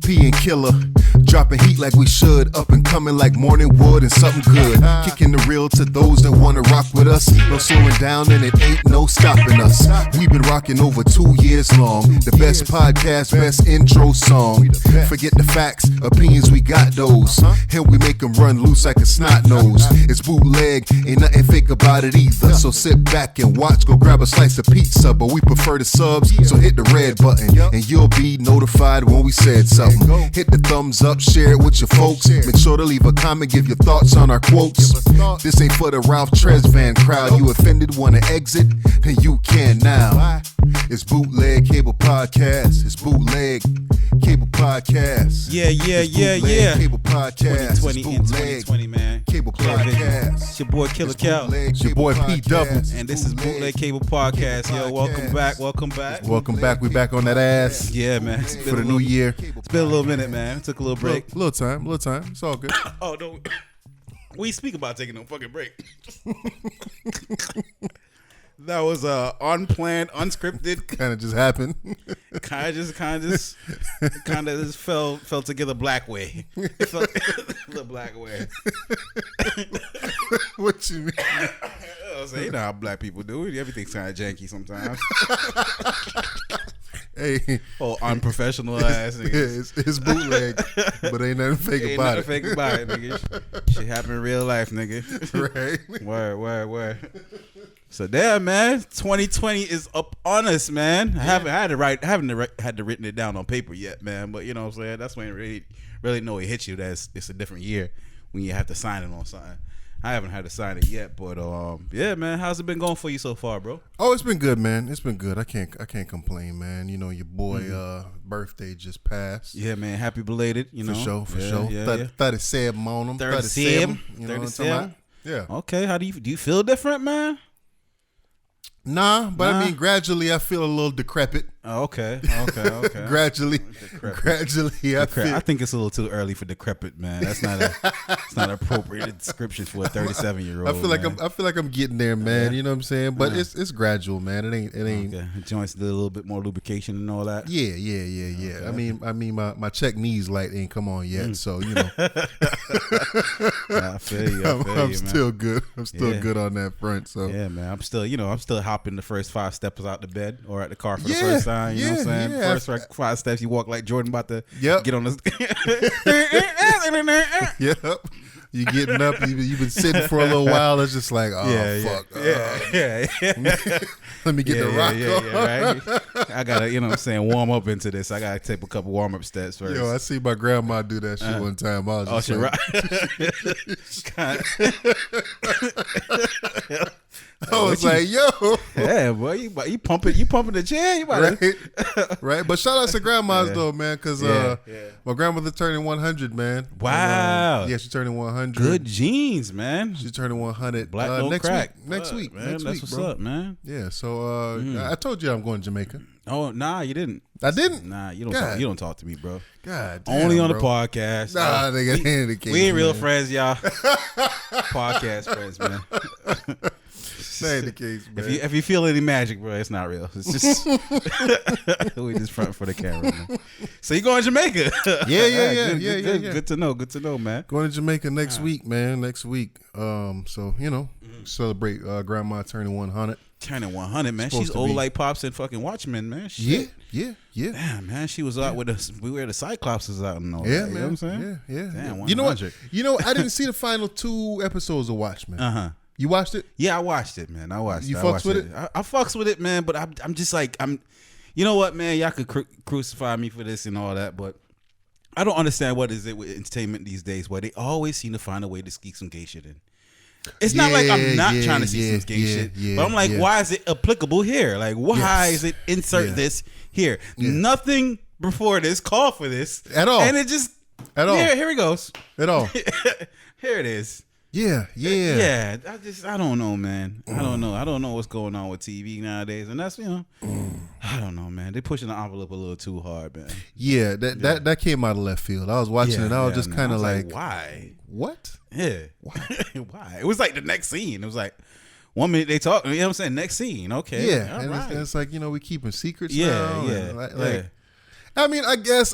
P and Killer. Dropping heat like we should, up and coming like morning wood and something good. Kicking the real to those that wanna rock with us. No slowing down and it ain't no stopping us. We've been rocking over 2 years long. The best podcast, best intro song. Forget the facts, opinions, we got those. And we make them run loose like a snot nose. It's bootleg, ain't nothing fake about it either. So sit back and watch, go grab a slice of pizza. But we prefer the subs, so hit the red button and you'll be notified when we said something. Hit the thumbs up, share it with your folks. Make sure to leave a comment, give your thoughts on our quotes. This ain't for the Ralph Tresvant crowd. You offended, wanna exit? Then you can now. It's Bootleg Cable Podcast. It's Bootleg Cable Podcast. Yeah. Cable Podcast. 2020 and 2020, man. Cable Podcast. It's your boy Killer Cal. It's your boy P Double. And this is Bootleg Cable Podcast. Yo, welcome back. Welcome back. We back on that ass. Yeah, man. For the new year. It's been a little minute, man. Took a little break. Little time. It's all good. Oh, no. We speak about taking no fucking break. That was unplanned, unscripted. Kind of just happened. Kind of just fell together black way. The black way. What you mean? I was like, you know how black people do. Everything's kind of janky sometimes. Hey, unprofessional ass niggas. Yeah, it's bootleg, but ain't nothing fake about it. Fake about it, nigga. Shit happen in real life, nigga. Right. Word. So damn, man, 2020 is up on us, man. I haven't had to written it down on paper yet, man. But you know what I'm saying? That's when it really know it hits you that it's a different year when you have to sign it on something. I haven't had to sign it yet, but yeah, man. How's it been going for you so far, bro? Oh, it's been good, man. It's been good. I can't complain, man. You know, your boy birthday just passed. Yeah, man. Happy belated. You know, for sure. 37 on him. 37. You know what I'm talking about? Yeah. Okay. How do you feel different, man? Nah, but I mean, gradually I feel a little decrepit. Oh, okay. Gradually, I feel. I think it's a little too early for decrepit, man. It's not an appropriate description for a 37-year-old. I feel like I'm getting there, man. You know what I'm saying? But it's gradual, man. It ain't. Okay. Joints need a little bit more lubrication and all that. Yeah. Okay. I mean, my check knees light ain't come on yet, so you know. I feel you. I'm still good. I'm still good on that front. So yeah, man. I'm still hopping the first 5 steps out the bed or at the car for the first time. You know what I'm saying? Yeah. First 5 steps, you walk like Jordan about to get on this. Yep. You getting up, you've been sitting for a little while. It's just like, fuck. Yeah. Let me get the rock on. Right? I gotta, you know what I'm saying, warm up into this. I gotta take a couple warm up steps first. Yo, I see my grandma do that shit one time. I was just I was like, yo. Yeah, boy, you pumping the chair. You about right. But shout out to grandmas though, man, because my grandmother turning 100, man. Wow. She's turning 100. Good genes, man. She's turning 100. Black don't crack. Next week, man. That's what's bro. up, man. Yeah. So I told you I'm going to Jamaica. Oh, nah, you didn't. I didn't. Nah, you don't talk to me, bro. God damn, only on bro. the podcast. Nah, nigga, ain't the case. We ain't real friends, y'all. Podcast friends, man. That ain't the case, man. If you feel any magic, bro, it's not real. It's just we just front for the camera, man. So you going to Jamaica? Yeah. Good to know, man. Going to Jamaica next week, man. Next week. So you know, celebrate grandma turning 100. Turning 100, man. She's old like Pops and fucking Watchmen, man. Shit. Yeah. Damn, man. She was out with us. We were the Cyclopses out and all that. Man. You know what I'm saying? Yeah. Damn, 100. You know what? I didn't see the final 2 episodes of Watchmen. You watched it? Yeah, I watched it, man. I watched it. You fucks with it? I fucks with it, man, but I'm just like, you know what, man? Y'all could crucify me for this and all that, but I don't understand what is it with entertainment these days where they always seem to find a way to sneak some gay shit in. It's not like I'm not trying to see some gay shit, but I'm like, why is it applicable here? Like, why is it insert this here? Nothing before this called for this. At all. And it just, here it goes. At all. Here it is. Yeah. I don't know, man. I don't know what's going on with TV nowadays, and that's I don't know, man. They pushing the envelope a little too hard, man. Yeah, that came out of left field. I was watching it. I was just kind of like, why? What? Yeah, why? It was like the next scene. It was like 1 minute they talk. You know what I'm saying? Next scene. Okay. Yeah, and it's like we keeping secrets. now. I mean, I guess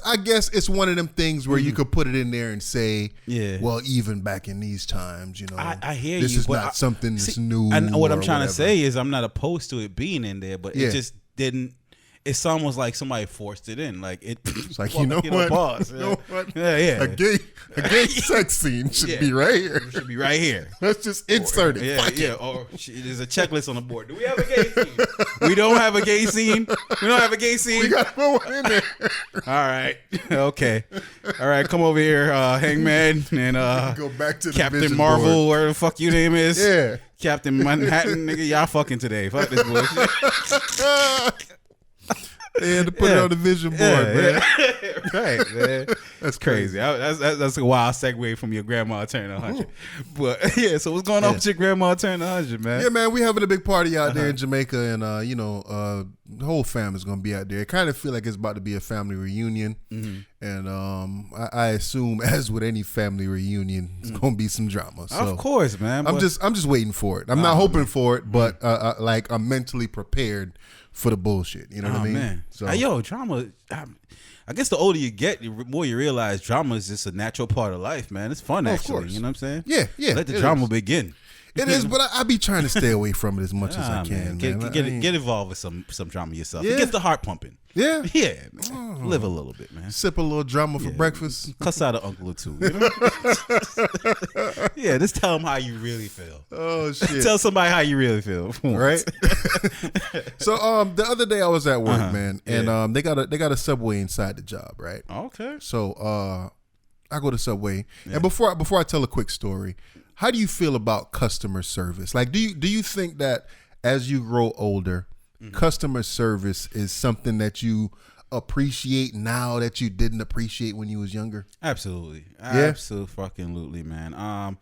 it's one of them things where you could put it in there and say, Yeah. well, even back in these times, you know, I hear this you, is but not something that's new. And what I'm or trying to whatever. say is I'm not opposed to it being in there, but Yeah. it just didn't. It's almost like somebody forced it in. Like It's like, you know what? Pause. You know what? Yeah. A gay sex scene should be right here. It should be right here. Let's just insert it. Yeah, Fuck yeah. it. Or there's a checklist on the board. Do we have a gay scene? We don't have a gay scene. We don't have a gay scene. We got to put one in there. All right. Okay. All right. Come over here, Hangman and Go back to the Captain vision Marvel, board. where the fuck your name is. Yeah. Captain Manhattan, nigga. Y'all fucking today. Fuck this bullshit. They had to put it on the vision board, man. Right, man. That's crazy. That's a wild segue from your grandma turning 100. But yeah, so what's going on with your grandma turning 100, man? Yeah, man, we having a big party out there in Jamaica, and the whole family's gonna be out there. I kind of feel like it's about to be a family reunion, and I assume, as with any family reunion, it's gonna be some drama. So Of course, man. I'm just waiting for it. I'm not hoping for it, but like I'm mentally prepared for the bullshit. You know what I mean? Man. So Yo, drama. I guess the older you get, the more you realize drama is just a natural part of life, man. It's fun, of actually. course. You know what I'm saying? Yeah. Let the it drama is. begin. It is, but I be trying to stay away from it as much as I can, man. Get involved with some drama yourself. Yeah. It gets the heart pumping. Yeah. Yeah, man. Live a little bit, man. Sip a little drama for breakfast. Cuss out an uncle or two. You know? Yeah, just tell them how you really feel. Oh shit! Tell somebody how you really feel, Right. So the other day I was at work, man, and they got a Subway inside the job, right? Okay. So I go to Subway, and before I tell a quick story, how do you feel about customer service? Like, do you think that as you grow older, customer service is something that you appreciate now that you didn't appreciate when you was younger? Absolutely. Yeah? Absolutely, man.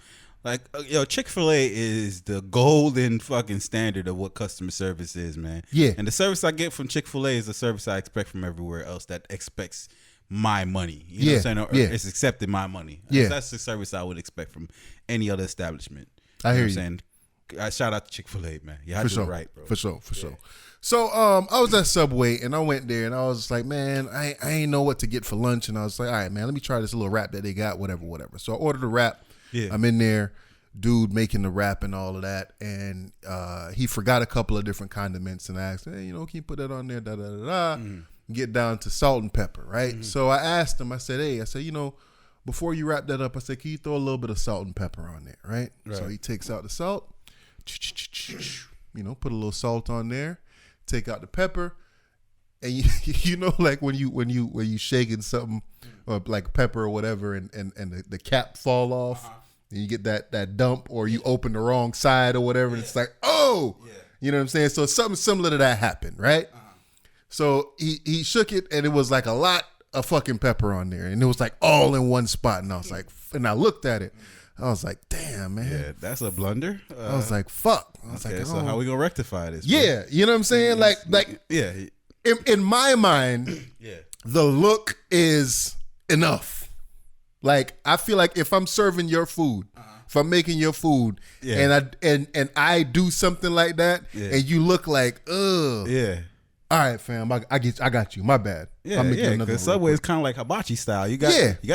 Chick-fil-A is the golden fucking standard of what customer service is, man. Yeah. And the service I get from Chick-fil-A is the service I expect from everywhere else that expects my money. You know what I'm saying? Or it's accepting my money. Yeah. That's the service I would expect from any other establishment. I hear what you. I'm saying? I shout out to Chick-fil-A, man. Yeah, I do it right, bro. For sure. So I was at Subway and I went there and I was just like, man, I ain't know what to get for lunch, and I was like, all right, man, let me try this little wrap that they got, whatever. So I ordered a wrap. Yeah. I'm in there, dude making the wrap and all of that, and he forgot a couple of different condiments, and I asked, hey, can you put that on there? Get down to salt and pepper, right? So I asked him, I said, hey, before you wrap that up, I said, can you throw a little bit of salt and pepper on there, right? So he takes out the salt, put a little salt on there, take out the pepper, and like when you shaking something or like pepper or whatever, and the cap fall off, and you get that dump, or you open the wrong side or whatever, and it's like, oh, you know what I'm saying? So something similar to that happened, right? So he shook it, and it was like a lot of fucking pepper on there, and it was like all in one spot, and I was like, and I looked at it, I was like, damn, man. Yeah, that's a blunder. I was like, fuck. I was Okay, like, so how we gonna rectify this? yeah, you know what I'm saying? Like Yeah. in my mind, the look is enough. Like, I feel like if I'm serving your food, if I'm making your food, and I do something like that, and you look like, ugh. Yeah. All right, fam, I got you. My bad. Yeah, because Subway is kind of like hibachi style. You got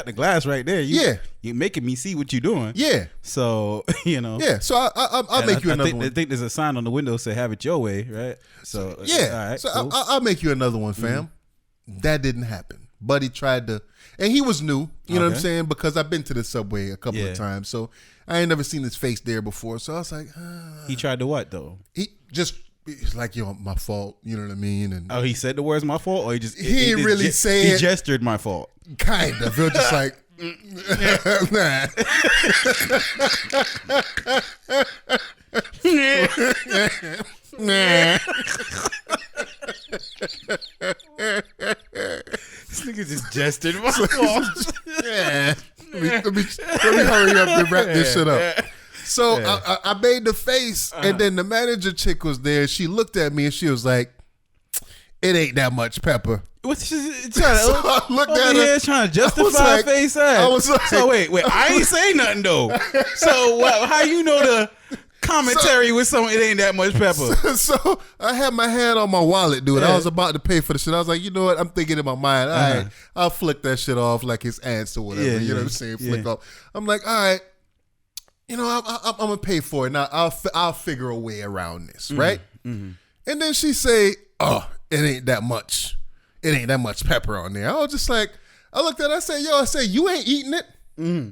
the glass right there. You're making me see what you're doing. Yeah. So, Yeah, so I'll make you another one. I think there's a sign on the window say "Have it your way," right? So yeah, all right, so cool. I'll make you another one, fam. That didn't happen. Buddy tried to, and he was new. You know what I'm saying? Because I've been to the Subway a couple of times, so I ain't never seen his face there before. So I was like, He tried to what though? It's like, my fault. You know what I mean? And Oh, he said the words "my fault," or he just He didn't really say He it. gestured "my fault." kind of. It was just like, nah. Nah. This nigga just gestured "my fault." Yeah. Let me hurry up and wrap this shit up. So I made the face, and then the manager chick was there. She looked at me and she was like, "It ain't that much pepper." What's she trying to So I looked at her. trying to justify like- face I ass. was like- So wait, I ain't say nothing though. So how you know commentary with something. It ain't that much pepper. So I had my hand on my wallet, dude. Yeah. I was about to pay for the shit. I was like, you know what? I'm thinking in my mind, all right, I'll flick that shit off like his ants or whatever. Yeah, you know yeah, what I'm saying? Flick yeah. off. I'm like, all right, you know, I'm gonna pay for it. Now I'll figure a way around this, right? Mm-hmm. And then she say, oh, it ain't that much. It ain't that much pepper on there. I was just like, I looked at it, I said, yo, you ain't eating it? Mm-hmm.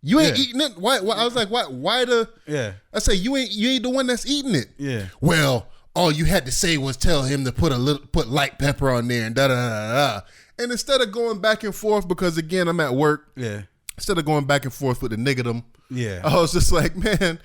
You ain't eating it? Why? I was like, why the? Yeah. I said, you ain't the one that's eating it. Yeah. Well, all you had to say was tell him to put light pepper on there and da da da da. And instead of going back and forth, because again, I'm at work. Yeah. Instead of going back and forth with the niggerdom, Yeah. I was just like, man,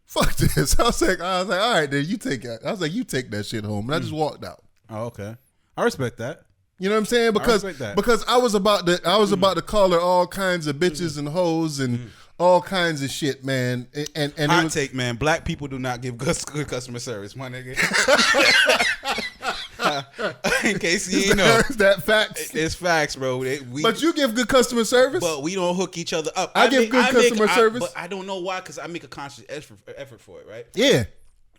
fuck this. I was like, all right, then you take it. I was like, you take that shit home, and I just walked out. Oh, okay. I respect that. You know what I'm saying? Because I was about to call her all kinds of bitches and hoes and all kinds of shit, man. And hot take, man. Black people do not give good customer service, my nigga. In case you ain't know, is that facts? It's facts, bro. But you give good customer service. But we don't hook each other up. I give good customer service. But I don't know why, because I make a conscious effort for it, right? Yeah.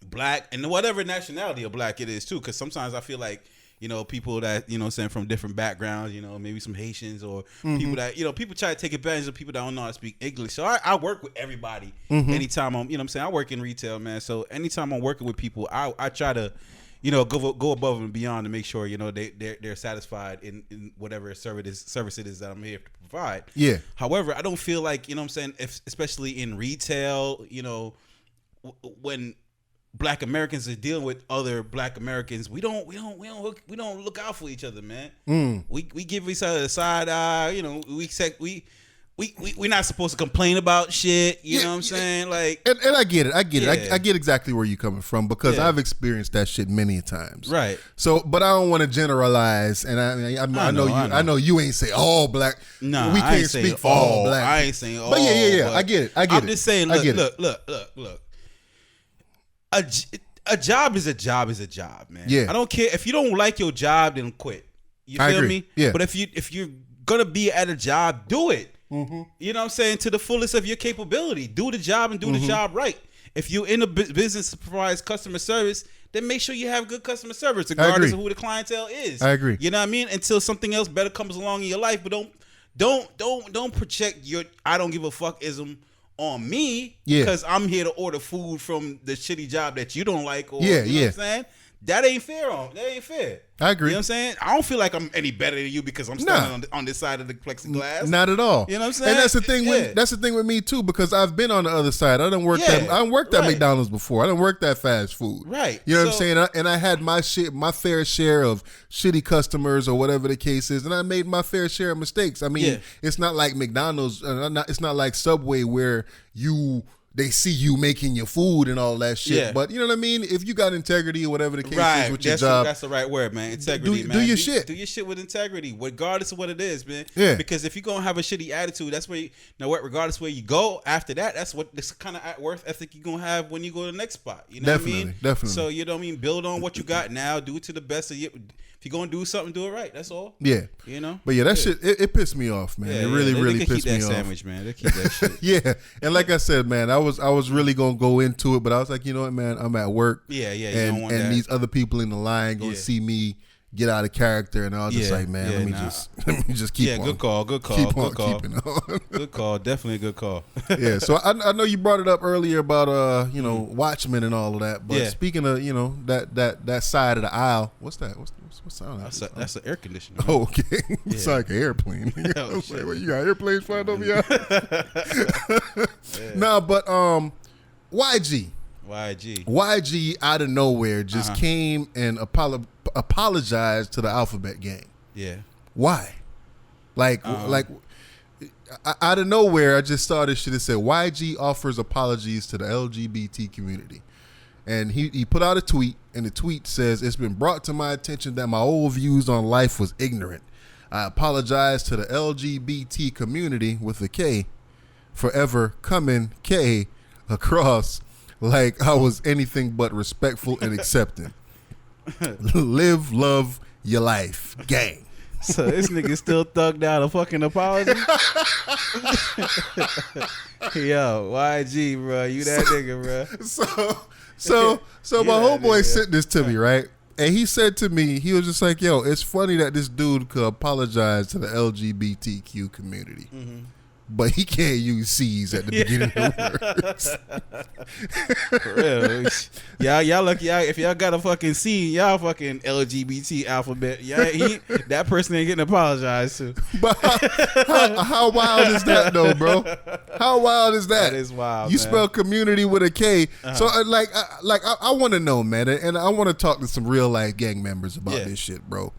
Black and whatever nationality of black it is too, because sometimes I feel like, you know, people that, you know, saying from different backgrounds, you know, maybe some Haitians or people that, you know, people try to take advantage of people that don't know how to speak English. So I work with everybody anytime I'm, you know what I'm saying? I work in retail, man. So anytime I'm working with people, I try to, you know, go above and beyond to make sure, you know, they're satisfied in whatever service it is that I'm here to provide. Yeah. However, I don't feel like, you know what I'm saying, especially in retail, you know, when Black Americans are dealing with other Black Americans, we don't look out for each other, man. We give each other the side eye. You know, we're not supposed to complain about shit. You know what I'm saying? Like, and I get it. I get exactly where you're coming from, because I've experienced that shit many times. Right. So, but I don't want to generalize, and I know you ain't say all black. No, we can't speak for all black. I ain't saying all. But yeah. I get it. I'm just saying. Look. A job is a job, man. Yeah. I don't care if you don't like your job, then quit. You feel me? Yeah. But if you're gonna be at a job, do it. You know what I'm saying? To the fullest of your capability, do the job and do the job right. If you're in a business that provides customer service, then make sure you have good customer service, regardless of who the clientele is. I agree. You know what I mean? Until something else better comes along in your life, but don't project your I don't give a fuckism on me because I'm here to order food from the shitty job that you don't like. Or, you know what I'm saying? That ain't fair. That ain't fair. I agree. You know what I'm saying? I don't feel like I'm any better than you because I'm standing on this side of the plexiglass. Not at all. You know what I'm saying? And that's the thing. That's the thing with me too, because I've been on the other side. I done worked at McDonald's before. I done worked at fast food. Right. You know what I'm saying? And I had my fair share of shitty customers or whatever the case is, and I made my fair share of mistakes. I mean, it's not like McDonald's. It's not like Subway where they see you making your food and all that shit. Yeah. But you know what I mean? If you got integrity or whatever the case is with your job. That's the right word, man. Integrity, man. Do your shit. Do your shit with integrity, regardless of what it is, man. Yeah. Because if you're going to have a shitty attitude, that's where regardless where you go after that, that's kind of worth ethic you're going to have when you go to the next spot. You know what I mean? Definitely. So, you know what I mean? Build on what you got now. Do it to the best of you. If you're going to do something, do it right. That's all. Yeah. You know? But that shit, it pissed me off, man. It really pissed me off. They keep that sandwich, man. They keep that shit. Yeah. And like I said, man, I was really going to go into it, but I was like, you know what, man? I'm at work. Yeah. You don't And, want and that. these other people in the line going to see me get out of character, and I was just like, man, let me just keep on. Good call. Keep on keeping on. Good call. Definitely a good call. Yeah. So I know you brought it up earlier about Watchmen and all of that, but speaking of that side of the aisle, what's that? What's sound? That's an air conditioner. Oh, okay. It's like an airplane. Oh, shit. Wait, you got airplanes flying over here? No, but YG out of nowhere just came and apologized to the Alphabet Gang. Yeah. Why? Like out of nowhere, I just saw this shit that said YG offers apologies to the LGBT community. And he put out a tweet, and the tweet says, "It's been brought to my attention that my old views on life was ignorant. I apologize to the LGBT community with a K forever coming K across like I was anything but respectful and accepting. Live, love your life, gang." So this nigga still thugged out a fucking apology. Yo, YG, bro, you that nigga, bro. So my homeboy sent this to me, right? And he said to me, he was just like, yo, it's funny that this dude could apologize to the LGBTQ community. But he can't use C's at the beginning of the words. For real. Y'all lucky. If y'all got a fucking C, y'all fucking LGBT alphabet. That person ain't getting apologized to. But how wild is that, though, bro? How wild is that? That is wild. You man. spell community with a K. So, I want to know, man, and I want to talk to some real life gang members about this shit, bro.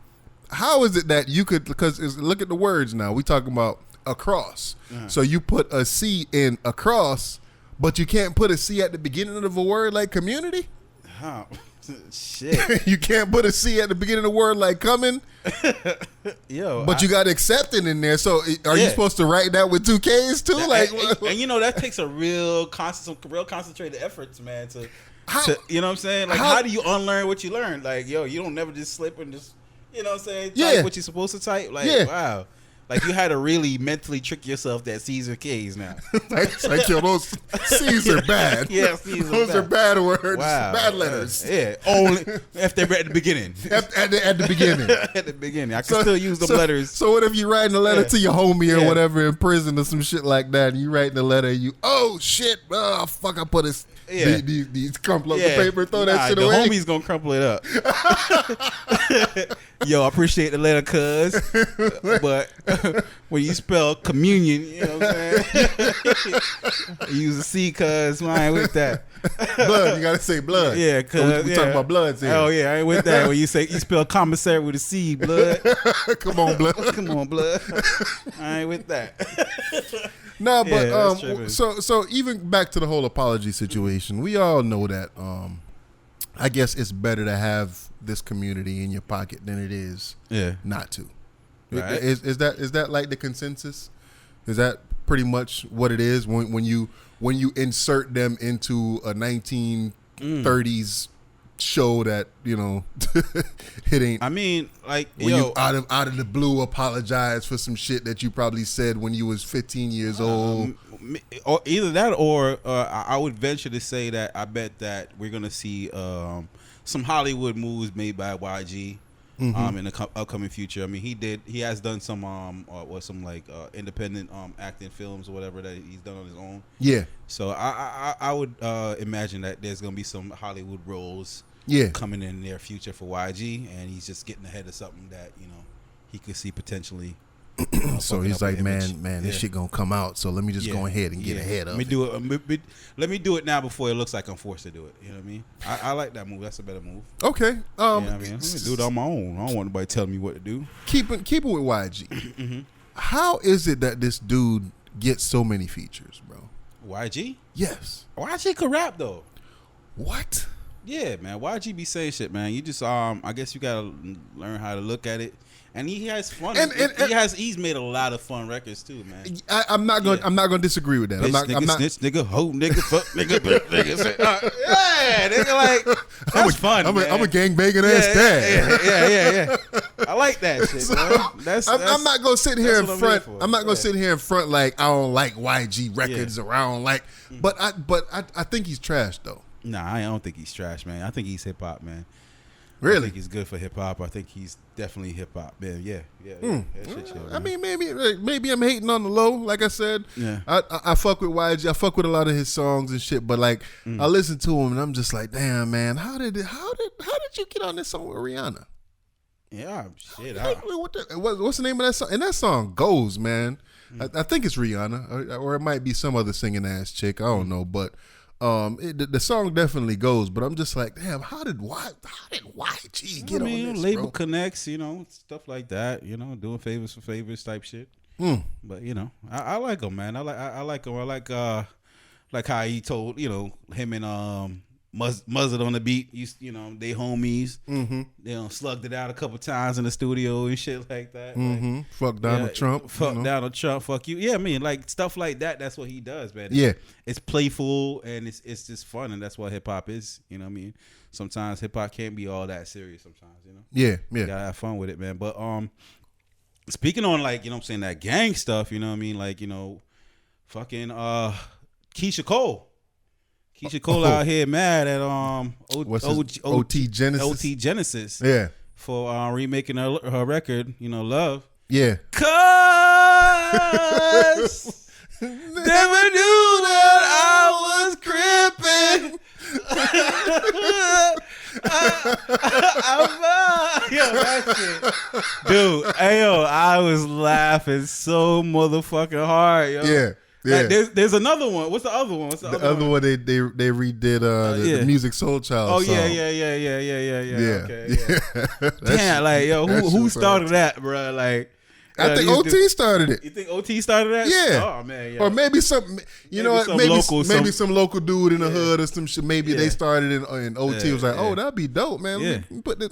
How is it that you could? Because look at the words now. We talking about across. So you put a C in across, but you can't put a C at the beginning of a word like community? Oh, shit. You can't put a C at the beginning of a word like coming? Yo, but you got accepting in there. So are you supposed to write that with two K's too? And you know, that takes a real concentrated efforts, man, to you know what I'm saying? Like, how do you unlearn what you learned? Like, yo, you don't never just slip and just, you know what I'm saying, type what you're supposed to type? Like, wow. Like, you had to really mentally trick yourself that C's are K's now. like, yo, those C's are bad. Yeah, C's those are bad words. Wow. Bad letters. Yeah, only if they're at the beginning. At the beginning. At the beginning. I can still use them letters. So what if you writing a letter to your homie or whatever in prison or some shit like that, and you writing the letter and you, oh, shit, oh, fuck, I put these crumple up the paper, throw that shit away. The homie's gonna crumple it up. Yo, I appreciate the letter, cuz. But when you spell communion, you know what I'm saying? You use a C, cuz. I ain't with that. Blood, you gotta say blood. Yeah, cuz. We talking about bloods here. Oh, yeah, I ain't with that. When you spell commissary with a C, blood. Come on, blood. Come on, blood. I ain't with that. No, but so even back to the whole apology situation, we all know that I guess it's better to have this community in your pocket than it is not to. Right. Is that like the consensus? Is that pretty much what it is when you insert them into a 1930s show that, you know, it ain't. I mean, like, when you out of the blue apologize for some shit that you probably said when you was 15 years old. Or either that, or I would venture to say that I bet that we're gonna see some Hollywood movies made by YG in the upcoming future. I mean, he has done some independent acting films or whatever that he's done on his own. Yeah. So I would imagine that there's gonna be some Hollywood roles coming in the near future for YG, and he's just getting ahead of something that, you know, he could see potentially. So he's like, man, this shit gonna come out. So let me just go ahead and get ahead of it. Let me do it now before it looks like I'm forced to do it. You know what I mean? I like that move. That's a better move. Okay. You know what I mean? Let me do it on my own. I don't want nobody telling me what to do. Keep it with YG. How is it that this dude gets so many features, bro? YG? Yes. YG could rap though. What? Yeah, man. YG be saying shit, man. You just I guess you gotta learn how to look at it. And he has fun. He's made a lot of fun records too, man. I'm not gonna disagree with that. Bitch, I'm not snitch, nigga, hoe, nigga, fuck, nigga, nigga. Yeah, nigga, like that's fun. I'm a gang banging ass dad. Yeah. I like that shit. So, I'm not gonna sit here in front. I'm not gonna sit here in front like I don't like YG records or I don't like. But I think he's trash though. Nah, I don't think he's trash, man. I think he's hip hop, man. Really? I think he's good for hip hop. I think he's definitely hip hop, man. Yeah. I mean, maybe I'm hating on the low. Like I said, I fuck with YG. I fuck with a lot of his songs and shit. But like, I listen to him and I'm just like, damn, man, how did you get on this song with Rihanna? Yeah, shit. What's the name of that song? And that song goes, man. I think it's Rihanna, or it might be some other singing ass chick. I don't know, but. The song definitely goes, but I'm just like, damn, how did YG get on this, label bro? Connects, you know, stuff like that, you know, doing favors for favors type shit. But you know, I like him, man. I like him. I like how he told, you know, him and Muzzard on the beat. You know, they homies. They slugged it out a couple times in the studio and shit like that. Like, fuck Donald Trump. Fuck Donald Trump. Fuck you. Yeah, I mean, like stuff like that. That's what he does, man. It's playful and it's just fun, and that's what hip hop is. You know what I mean? Sometimes hip hop can't be all that serious. Sometimes, you know. Yeah. You gotta have fun with it, man. But speaking on like, you know what I'm saying, that gang stuff, you know what I mean? Like, you know, fucking Keisha Cole. Keisha Cole out here mad at OT Genesis. OT Genesis. Yeah. For remaking her record, you know, Love. Yeah. 'Cause never knew that I was crippin'. Yo, that shit. Dude, I was laughing so motherfucking hard, yo. Yeah. Yeah. Like, there's another one. What's the other one? The other one they redid the Music Soul Child song. Yeah. Okay, yeah. Damn, like, yo, who started that, bro? Like, I think OT started it. You think OT started that? Yeah. Oh man, yeah. Or maybe some, maybe some local dude in the hood or some shit. Maybe they started in OT. Was like, oh, that'd be dope, man. Yeah. Put this.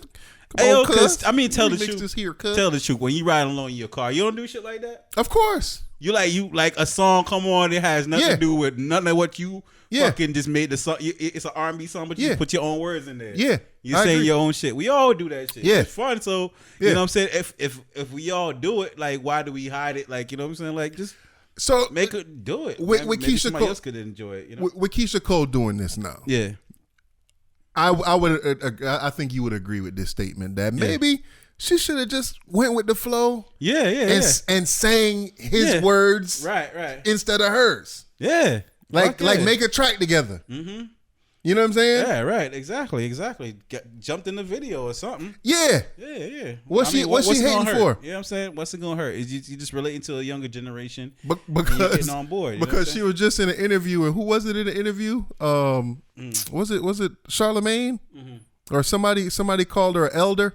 Tell the truth. This here, cuz. Tell the truth. When you ride along in your car, you don't do shit like that. Of course. You like a song come on. It has nothing to do with nothing of what you fucking just made the song. It's an R&B song, but you put your own words in there. Yeah, you saying your own shit. We all do that shit. Yeah, it's fun. So you know what I'm saying. If we all do it, like, why do we hide it? Like, you know what I'm saying. Like, just make it do it. With Keisha somebody Cole, else could enjoy it. You know? With Keisha Cole doing this now. Yeah. I think you would agree with this statement that maybe she should have just went with the flow. And sang his words right instead of hers. Yeah. Like make a track together. Mm-hmm. You know what I'm saying? Yeah, right. Exactly. Jumped in the video or something. Yeah. What's she hating for? You know what I'm saying? What's it gonna hurt? Is you just relating to a younger generation because you're getting on board. Because she was just in an interview, and who was it in the interview? Was it Charlemagne? Mm-hmm. Or somebody called her elder?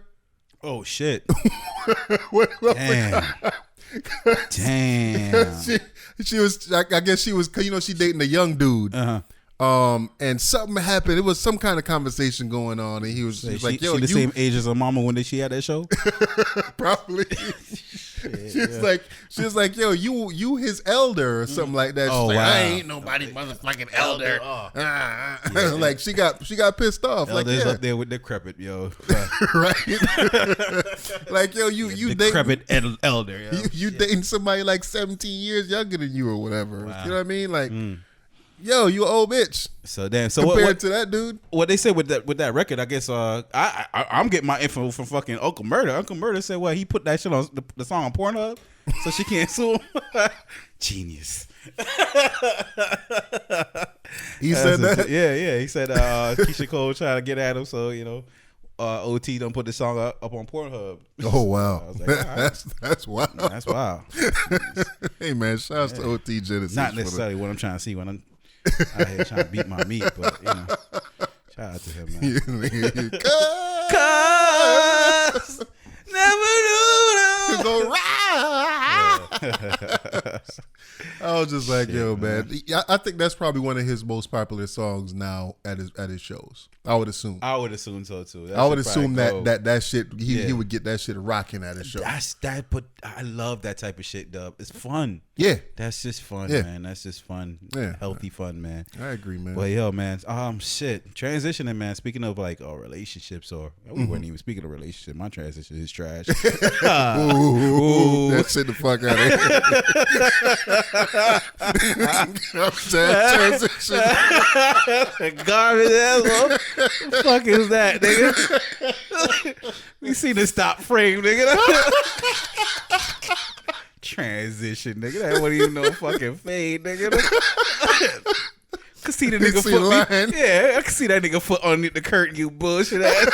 Oh shit. Damn. She was, I guess she was, you know, she dating a young dude. And something happened. It was some kind of conversation going on, and he was like, "Yo, she the same age as her mama when she had that show." Probably. She was like, "Yo, you his elder or something like that." She's like, "I ain't nobody motherfucking elder." Like she got pissed off. Elders like up there with decrepit, yo. Right. Like, yo, you decrepit elder. Yo. You dating somebody like 17 years younger than you or whatever. Wow. You know what I mean? Like. Yo, you an old bitch. So damn. So compared to that dude, what they said with that record, I guess I'm getting my info from fucking Uncle Murder. Uncle Murder said, well, he put that shit on the song on Pornhub, so she can't sue him. Genius. He said that. Yeah. He said Keisha Cole trying to get at him, so you know. OT don't put the song up on Pornhub. Oh wow, I was like, that's wild. That's wild. Hey man, shouts to OT Genesis. Not necessarily what I'm trying to see when I'm out here trying to beat my meat, but you know, shout out to him, man. Cause never knew go I was just like, yo, man. I think that's probably one of his most popular songs now at his shows. I would assume. I would assume so too. I would assume that shit he would get that shit rocking at his show. But I love that type of shit, Dub. It's fun. Yeah. That's just fun, man. That's just fun. Yeah. Healthy fun, man. I agree, man. Well, yo, man. Shit. Transitioning, man. Speaking of like relationships, or we weren't even speaking of relationship. My transition is trash. Ooh. That shit the fuck out of here. Garbage asshole. The fuck is that, nigga? We seen the stop frame, nigga. Transition, nigga. That wasn't even no fucking fade, nigga. Could see the nigga foot. Yeah, I could see that nigga foot underneath the curtain. You bullshit ass.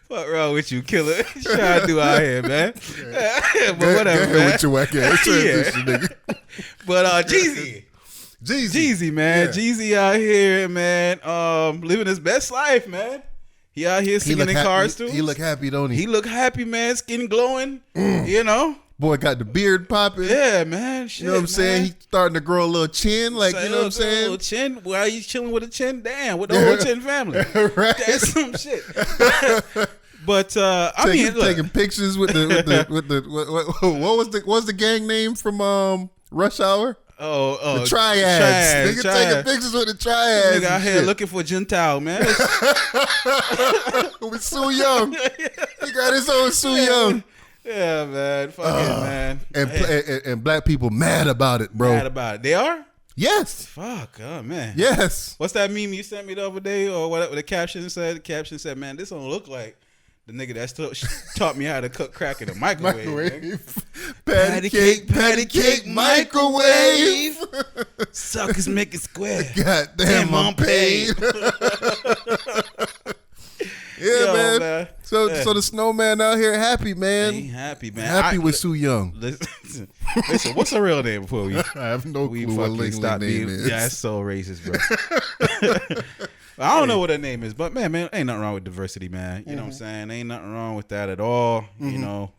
What wrong with you, killer? Trying to do out here, man. But whatever, man. With your whack ass transition, nigga. But Jeezy, man. Yeah. Jeezy out here, man. Living his best life, man. He out here singing in cars too. He look happy, don't he? He look happy, man. Skin glowing. You know. Boy got the beard popping. Yeah, man. Shit, you know what I'm saying? He starting to grow a little chin, like, you know what I'm saying? A little chin. Why are you chilling with a chin? Damn, with the whole chin family. Right. That's some shit. But taking pictures with the what was the gang name from Rush Hour? Oh, the triads. Nigga taking pictures with the triads. Nigga out here looking for Gentile, man. With Sue Young. He got his own Sue Young. Yeah, man. Fuck it, man. And black people mad about it, bro. Mad about it. They are? Yes. Fuck, oh man. Yes. What's that meme you sent me the other day, or whatever the caption said? The caption said, "Man, this don't look like the nigga that taught me how to cook crack in a microwave." Patty cake, microwave. Suckers make it square. Goddamn, I'm paid. Yeah, man. So the snowman out here happy, man. He happy, man. Happy with Sue Young. Listen, what's her real name before we? I have no clue what Ling name is. Yeah, that's so racist, bro. I don't know what her name is, but man, ain't nothing wrong with diversity, man. You know what I'm saying? Ain't nothing wrong with that at all. You know,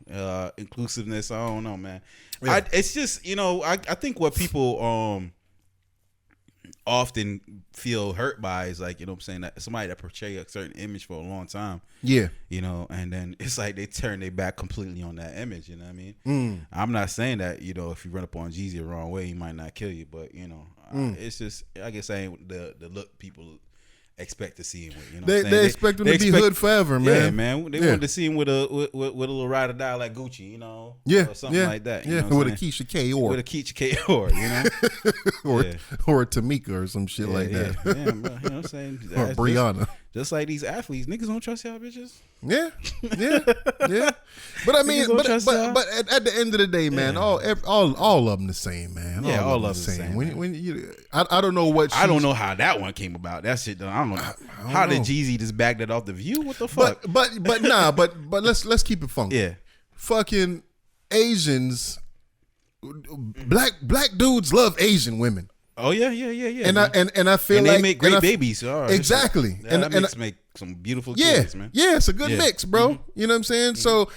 inclusiveness. I don't know, man. Yeah. It's just, you know, I think what people often feel hurt by is like, you know what I'm saying, that somebody that portray a certain image for a long time. Yeah. You know, and then it's like they turn their back completely on that image, you know what I mean? I'm not saying that, you know, if you run up on Jeezy the wrong way, he might not kill you, but you know, it's just, I guess I ain't the look people expect to see him with, you know what I'm saying? They expect him to be hood forever, man. Yeah, man. They wanted to see him with a little ride or die like Gucci, you know? Or something like that. You know with a Keisha K or. With a Keisha K or, you know? or a Tamika or some shit like that. Yeah, bro. You know what I'm saying? Or Brianna. Just like these athletes, niggas don't trust y'all bitches. Yeah. But I mean, but at the end of the day, man, all of them the same, man. Yeah, all of them the same. When you, I don't know what. I don't know how that one came about. That shit, I don't know. How did Jeezy just back that off the View? What the fuck? But let's keep it funky. Yeah, fucking Asians, black dudes love Asian women. Oh yeah. And I feel like they make great babies. Exactly. And make some beautiful kids, man. Yeah, it's a good mix, bro. You know what I'm saying? So,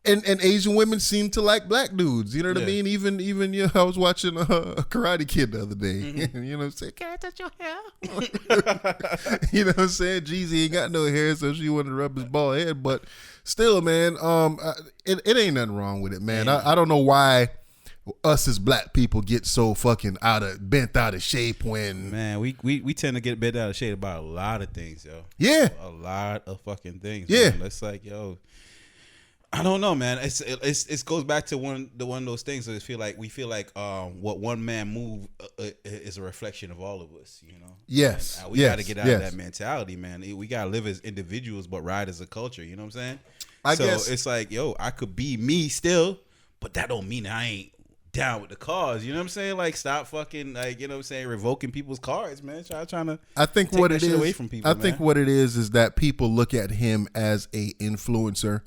and Asian women seem to like black dudes. You know what I mean? Even you know, I was watching a Karate Kid the other day. You know what I'm saying? Can I touch your hair? You know what I'm saying? Jeezy ain't got no hair, so she wanted to rub his bald head. But still, man, it ain't nothing wrong with it, man. I don't know why us as black people get so fucking bent out of shape when, man, we tend to get bent out of shape about a lot of things, yo. Yeah, a lot of fucking things. Yeah, man. It's like, yo, I don't know, man. It goes back to one of those things that we feel like what one man move is a reflection of all of us, you know. Yes, we got to get out of that mentality, man. We got to live as individuals but ride as a culture. You know what I'm saying? I guess it's like, yo, I could be me still, but that don't mean I ain't down with the cause, you know what I'm saying? Like, stop fucking, like, you know what I'm saying, revoking people's cards, man. Trying to I think what it is away from people, think what it is that people look at him as a influencer,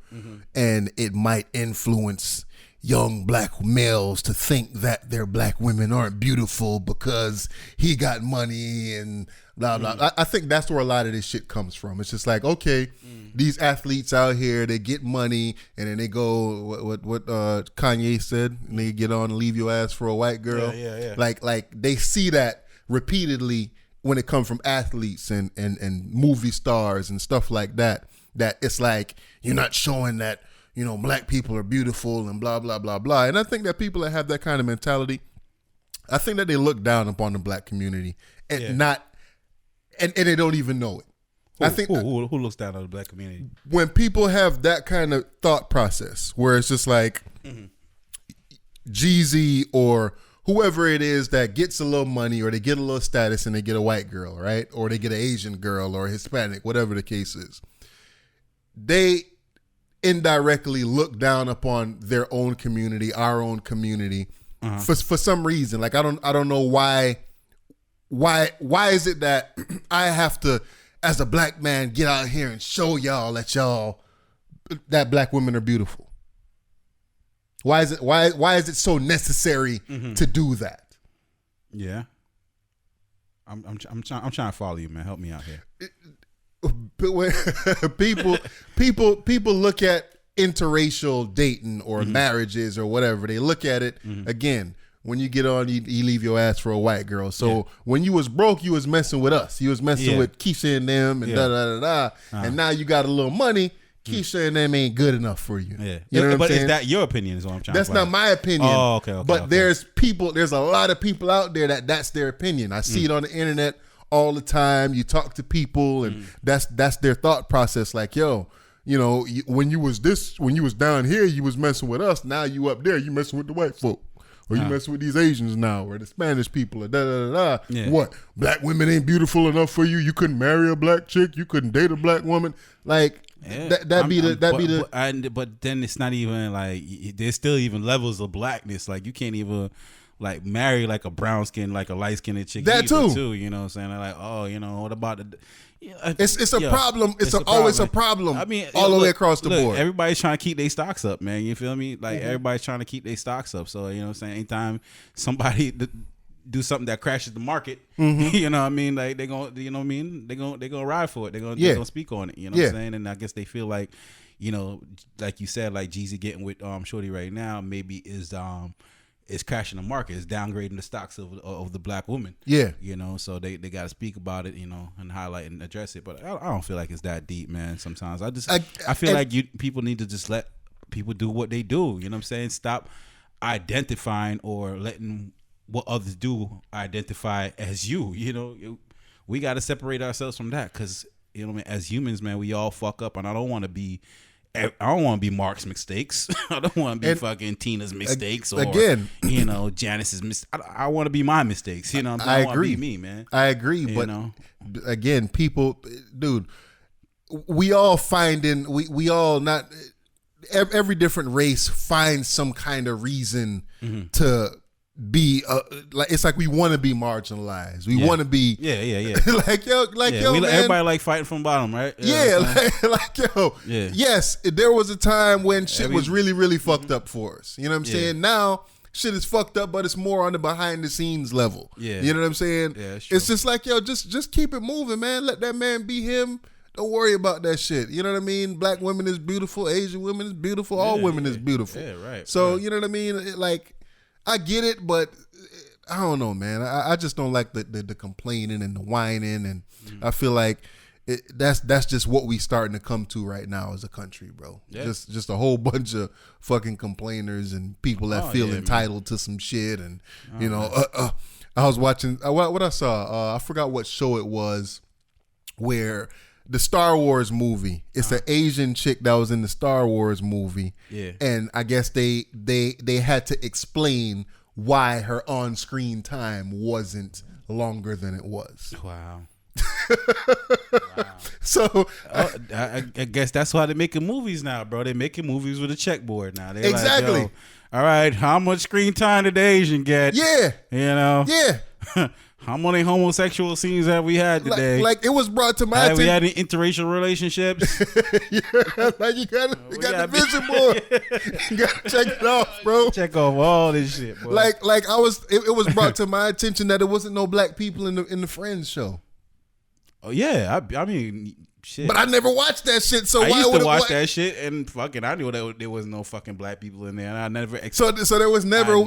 and it might influence young black males to think that their black women aren't beautiful because he got money and blah blah. I think that's where a lot of this shit comes from. It's just like, okay, these athletes out here, they get money and then they go what Kanye said, and they get on and leave your ass for a white girl. Yeah. Like they see that repeatedly when it comes from athletes and movie stars and stuff like that. That it's like, you're not showing that, you know, black people are beautiful and blah, blah, blah, blah. And I think that people that have that kind of mentality, I think that they look down upon the black community and and they don't even know it. Who looks down on the black community? When people have that kind of thought process where it's just like Jeezy or whoever it is that gets a little money or they get a little status and they get a white girl, right? Or they get an Asian girl or Hispanic, whatever the case is. They indirectly look down upon their own community, our own community, for some reason. Like, I don't know why is it that I have to, as a black man, get out here and show y'all that black women are beautiful? Why is it so necessary to do that? Yeah, I'm trying to follow you, man. Help me out here. But when people look at interracial dating or marriages or whatever, they look at it again. When you get on, you leave your ass for a white girl. So when you was broke, you was messing with us. You was messing with Keisha and them and da da da da. And now you got a little money. Keisha and them ain't good enough for you. Yeah, you know what I'm saying? Is that your opinion? Is what I'm trying. That's to not my opinion. Oh, okay. But there's a lot of people out there that's their opinion. I see it on the internet all the time. You talk to people and that's their thought process. Like, yo, when you was down here, you was messing with us. Now you up there, you messing with the white folk. Or you messing with these Asians now, or the Spanish people, or da. Yeah. What? Black women ain't beautiful enough for you? You couldn't marry a black chick? You couldn't date a black woman? Like but then it's not even like there's still even levels of blackness. Like you can't even like marry like a brown skin, like a light skinned chick. That too. You know what I'm saying? Like, what about the? It's a problem. It's always a problem. I mean, all the way across the board. Everybody's trying to keep their stocks up, man. You feel me? Like everybody's trying to keep their stocks up. So you know what I'm saying? Anytime somebody do something that crashes the market, you know what I mean? Like they gonna, you know what I mean? They gonna ride for it. They gonna speak on it. You know what I'm saying? And I guess they feel like, like you said, like Jeezy getting with Shorty right now, maybe is crashing the market, is downgrading the stocks of the black woman. Yeah. So they got to speak about it, and highlight and address it. But I don't feel like it's that deep, man. Sometimes I feel like people need to just let people do what they do. You know what I'm saying? Stop identifying or letting what others do identify as you. We got to separate ourselves from that because, as humans, man, we all fuck up, and I don't want to be Mark's mistakes. I don't want to be fucking Tina's mistakes or Janice's mistakes. I want to be my mistakes. I agree. Want to be me, man. I agree, but again, people, dude, we all not every different race finds some kind of reason to be like, it's like we want to be marginalized. We want to be like yo, man, everybody like fighting from bottom, right? Yes, there was a time when shit was really, really fucked up for us. You know what I'm saying? Now shit is fucked up, but it's more on the behind the scenes level. You know what I'm saying? It's just like, yo, just keep it moving, man. Let that man be him. Don't worry about that shit. You know what I mean? Black women is beautiful. Asian women is beautiful. All women is beautiful. Yeah, right. So you know what I mean? Like, I get it, but I don't know, man. I just don't like the complaining and the whining, and I feel like that's just what we starting to come to right now as a country, bro. Yeah. Just a whole bunch of fucking complainers and people that feel entitled to some shit, and I was watching what I saw. I forgot what show it was, where the Star Wars movie. It's an Asian chick that was in the Star Wars movie. Yeah. And I guess they had to explain why her on-screen time wasn't longer than it was. Wow. So I guess that's why they're making movies now, bro. They're making movies with a checkboard now. They're exactly. Like, all right, how much screen time did the Asian get? Yeah. Yeah. How many homosexual scenes have we had today? Like it was brought to my attention. Have we had any interracial relationships? Like you got the vision board. You got to check it off, bro. Check off all this shit, bro. Like it was brought to my attention that there wasn't no black people in the Friends show. Oh yeah, I mean, shit. But I never watched that shit. So I used to watch that shit, and fucking, I knew that there was no fucking black people in there, and I never. So there was never.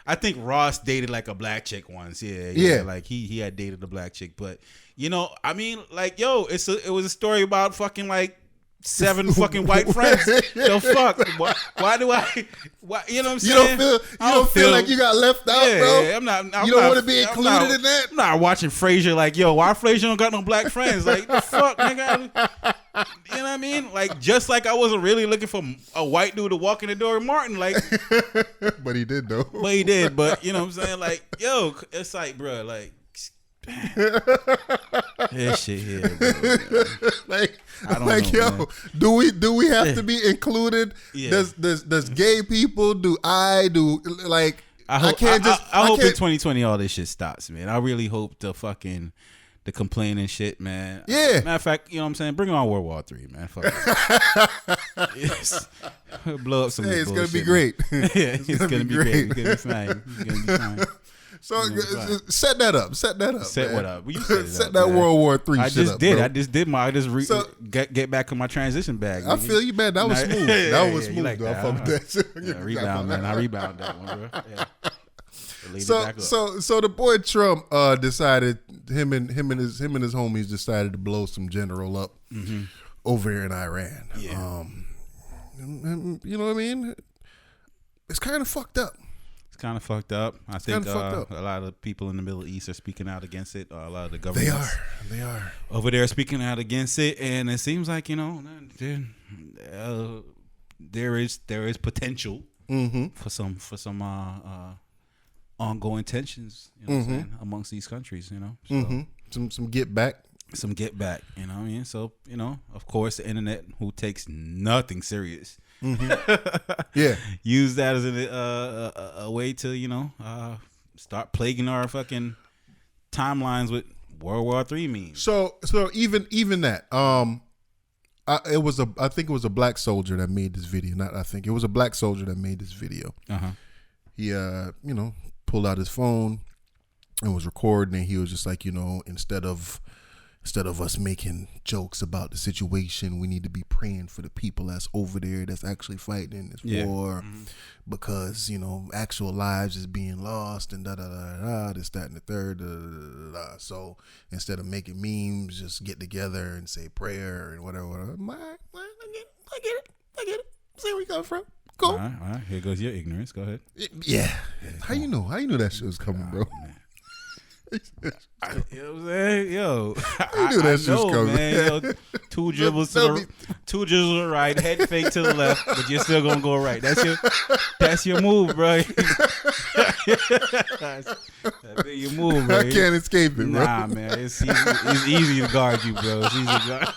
I think Ross dated like a black chick once. Yeah. Like he had dated a black chick, but I mean, like, yo, it was a story about fucking like 7 fucking white friends. So fuck. Why do I? Why, you know what I'm saying? You don't feel like you got left out, bro. You don't want to be included in that. I'm not watching Frasier like, yo, why Frasier don't got no black friends? Like, the fuck, nigga. You know what I mean? Like, just like I wasn't really looking for a white dude to walk in the door with Martin, like. But he did though. But you know what I'm saying? Like, yo, it's like, bro, like. This shit here, bro. Like, yo, man. Do we have to be included? Yeah. Does gay people I hope in 2020 all this shit stops, man. I really hope the complaining shit, man. Yeah. Matter of fact, you know what I'm saying? Bring on World War III, man. Fuck it. Yes. Blow up some it's bullshit, gonna be great. Yeah, it's gonna be great. It's gonna be fine. So set that up. Set what up? You set that World War III I shit just up, did. bro. I just did get back in my transition bag. I feel you, man. That was smooth. That was smooth. Like though. I fuck with that shit. Rebound, man. I rebound that one, bro. Yeah. So the boy Trump decided him and his homies decided to blow some general up over here in Iran. Yeah. You know what I mean? It's kind of fucked up. kind of fucked up. I think fucked up. a lot of people in the Middle East are speaking out against it. A lot of the governments They are over there speaking out against it, and it seems like there is potential for some ongoing tensions. You know what I'm saying, amongst these countries. You know, so, some get back. Some get back. You know what I mean? So of course, the internet, who takes nothing serious. Yeah, use that as a way to start plaguing our fucking timelines with World War III memes. So even that I think it was a black soldier that made this video. It was a black soldier that made this video. He pulled out his phone and was recording, and he was just like, instead of us making jokes about the situation, we need to be praying for the people that's over there that's actually fighting in this war, because actual lives is being lost and this, that, and the third. So instead of making memes, just get together and say prayer and whatever. I get it. See where you come from. Cool. All right. Here goes your ignorance. Go ahead. Yeah. How you know that shit was coming, bro? Man. You know what I'm saying? Yo, I knew that shit was coming. Man. Yo, two dribbles to the right, head fake to the left, but you're still gonna go right. That's your move, bro. That's your move, bro. I can't escape it, bro. Nah, man, it's easy to guard you, bro. It's easy to guard.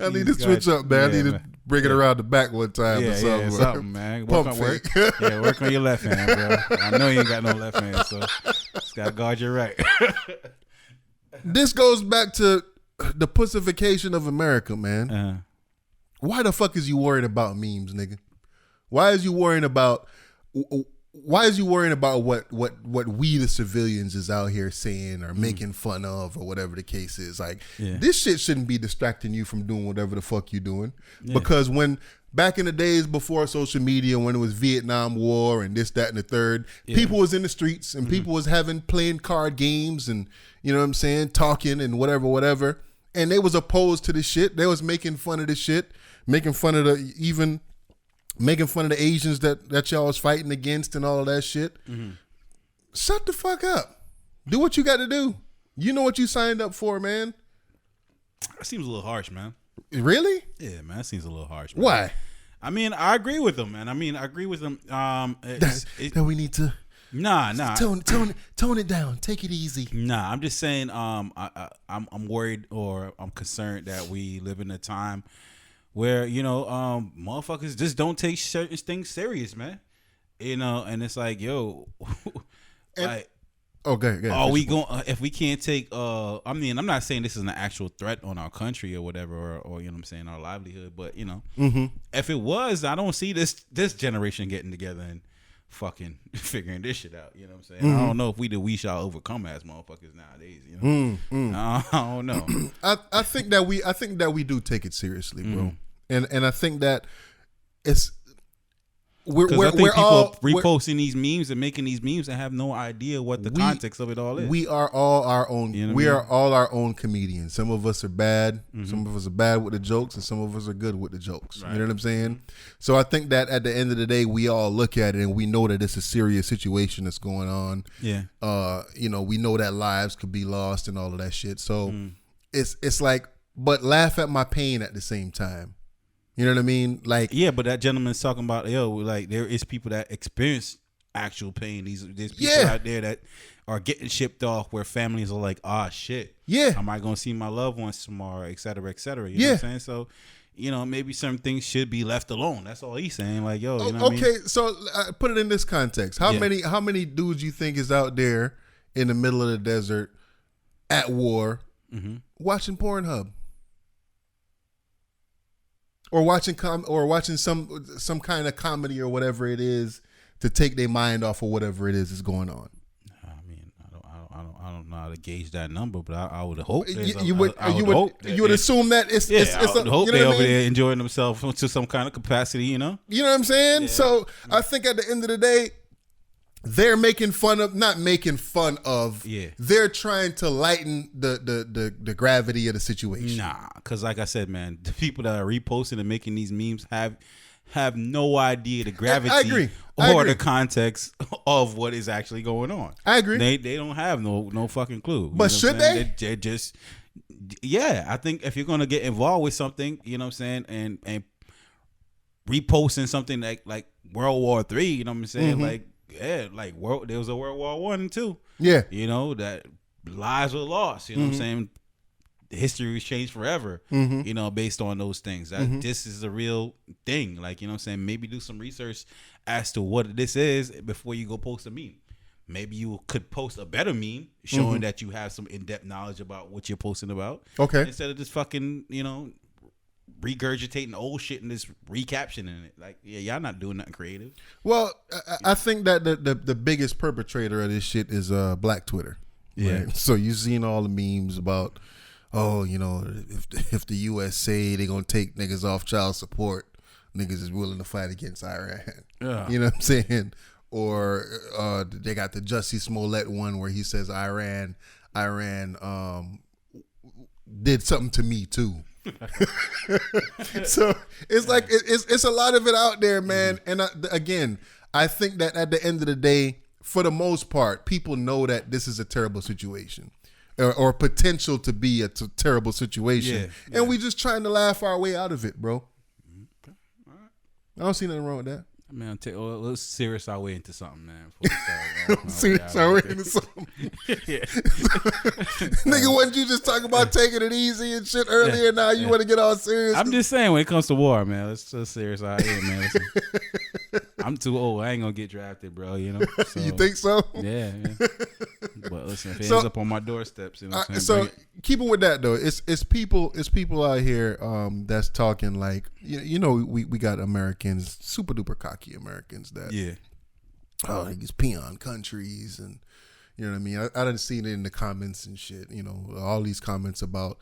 I need to switch up, man. I need to bring it around the back one time or something. Yeah, something, man. Work on your left hand, bro. I know you ain't got no left hand, so just gotta guard your right. This goes back to the pussification of America, man. Why the fuck is you worried about memes, nigga? Why is you worrying about what we the civilians is out here saying or making fun of or whatever the case is? Like, this shit shouldn't be distracting you from doing whatever the fuck you doing. Because when back in the days before social media, when it was Vietnam War and this, that, and the third, people was in the streets and people was playing card games and, you know what I'm saying, talking and whatever. And they was opposed to this shit. They was making fun of this shit, making fun of the Asians that y'all was fighting against and all of that shit. Shut the fuck up. Do what you got to do. You know what you signed up for, man. That seems a little harsh, man. Really? Yeah, man. That seems a little harsh, man. Why? I mean, I agree with them, man. That we need to... Nah. Tone it down. Take it easy. Nah, I'm just saying. I'm worried or I'm concerned that we live in a time where motherfuckers just don't take certain things serious, man. And it's like, yo, like, okay. Are we going? If we can't take, I mean, I'm not saying this is an actual threat on our country or whatever, or you know what I'm saying, our livelihood, but if it was, I don't see this generation getting together and fucking figuring this shit out. You know what I'm saying? I don't know if we shall overcome as motherfuckers nowadays. I don't know. I think that we do take it seriously, bro. And I think that it's we're all reposting these memes and making these memes and have no idea what the context of it all is. We are all our own. Are all our own comedians. Some of us are bad. Some of us are bad with the jokes, and some of us are good with the jokes. Right. You know what I'm saying? So I think that at the end of the day, we all look at it and we know that it's a serious situation that's going on. Yeah. We know that lives could be lost and all of that shit. So it's like, but laugh at my pain at the same time. You know what I mean? Like, yeah, but that gentleman's talking about, like there is people that experience actual pain. There's people out there that are getting shipped off where families are like, shit. Yeah. Am I going to see my loved ones tomorrow, et cetera, et cetera. You know what I'm saying? So, maybe some things should be left alone. That's all he's saying. Like, yo, you know what I mean? Okay, so put it in this context. How many dudes you think is out there in the middle of the desert at war watching Pornhub? Or watching some kind of comedy or whatever it is to take their mind off of whatever it is going on. I mean, I don't know how to gauge that number, but I would hope you would assume that it's I would hope they're over there enjoying themselves to some kind of capacity. You know what I'm saying? Yeah. So I think at the end of the day, they're not making fun of. They're trying to lighten the gravity of the situation. Nah, because like I said, man, the people that are reposting and making these memes have no idea the gravity or the context of what is actually going on. I agree. They don't have no fucking clue. But should they? They just, yeah. I think if you're gonna get involved with something, you know what I'm saying, and reposting something like World War III, you know what I'm saying, like there was a World War I and II. Yeah, you know that lives were lost. You know what I'm saying. History was changed forever, you know, based on those things. This is a real thing. Like, you know what I'm saying? Maybe do some research as to what this is before you go post a meme. Maybe you could post a better meme showing that you have some in-depth knowledge about what you're posting about. Okay. Instead of just fucking, you know, regurgitating old shit and just recaptioning it. Like, yeah, y'all not doing nothing creative. Well, I think that the biggest perpetrator of this shit is Black Twitter. Yeah. Right? So you've seen all the memes about, oh, you know, if the U.S. say they're going to take niggas off child support, niggas is willing to fight against Iran. Yeah. You know what I'm saying? Or they got the Jussie Smollett one where he says Iran did something to me too. So it's like it's a lot of it out there, man. And again, I think that at the end of the day, for the most part, people know that this is a terrible situation. Or potential to be a terrible situation. Yeah. And we just trying to laugh our way out of it, bro. Okay. All right. I don't see nothing wrong with that. Man, let's serious our way into something, man. Serious our way into something. Nigga, wasn't you just talking about taking it easy and shit earlier? Yeah. Now you want to get all serious? I'm just saying, when it comes to war, man, let's just serious out here, man. Listen, I'm too old. I ain't gonna get drafted, bro. You know. So, you think so? Yeah. But listen, if it ends up on my doorsteps, you know what I'm saying? So keeping with that though, it's people out here that's talking like, you know, we got Americans, super duper cocky Americans that these peon countries, and you know what I mean. I done seen it in the comments and shit. You know, all these comments about,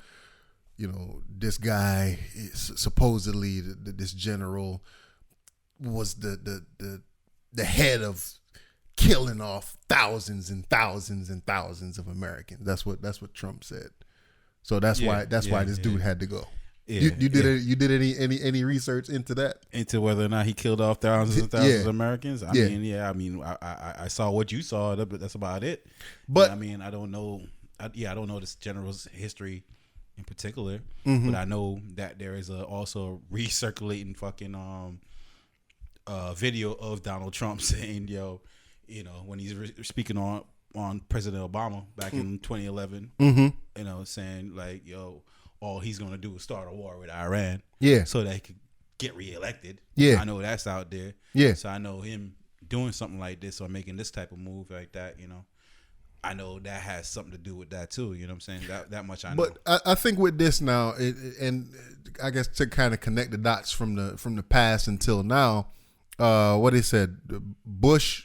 you know, this guy is supposedly this general was the head of killing off thousands and thousands and thousands of Americans. That's what Trump said. So that's why this dude had to go. Yeah, you did any research into that? Into whether or not he killed off thousands and thousands of Americans? I mean, I saw what you saw, but that's about it. But I mean, I don't know. I don't know this general's history in particular, but I know that there is also recirculating fucking video of Donald Trump saying, yo, you know, when he's speaking on President Obama back in 2011, you know, saying like, yo, all he's gonna do is start a war with Iran, so that he could get reelected. I know that's out there. So I know him doing something like this or making this type of move like that. You know, I know that has something to do with that too. You know what I'm saying? That much I know. But I think with this now, and I guess to kind of connect the dots from the past until now, what they said, Bush.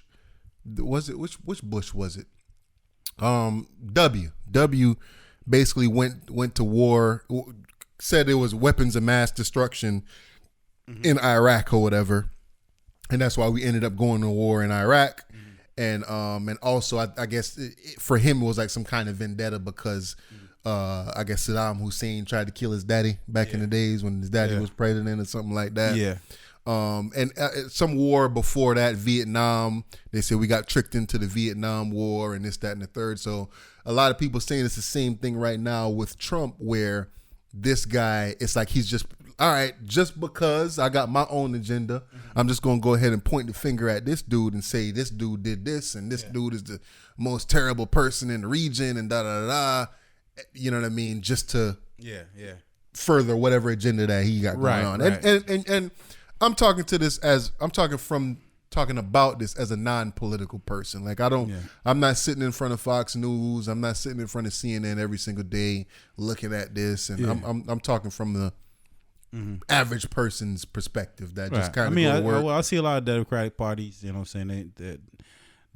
Was it which Bush was it? W basically went to war, said it was weapons of mass destruction in Iraq or whatever, and that's why we ended up going to war in Iraq. And also I guess for him it was like some kind of vendetta because I guess Saddam Hussein tried to kill his daddy back in the days when his daddy was president or something like that. And some war before that, Vietnam, they said we got tricked into the Vietnam War and this, that, and the third. So a lot of people saying it's the same thing right now with Trump, where this guy, it's like he's just, all right, just because I got my own agenda, I'm just going to go ahead and point the finger at this dude and say this dude did this and this dude is the most terrible person in the region and da-da-da-da. You know what I mean? Just to further whatever agenda that he got going on. And I'm talking about this as a non-political person. Like I'm not sitting in front of Fox News. I'm not sitting in front of CNN every single day looking at this. And I'm talking from the average person's perspective that just kind of go to work. I see a lot of Democratic parties, you know what I'm saying,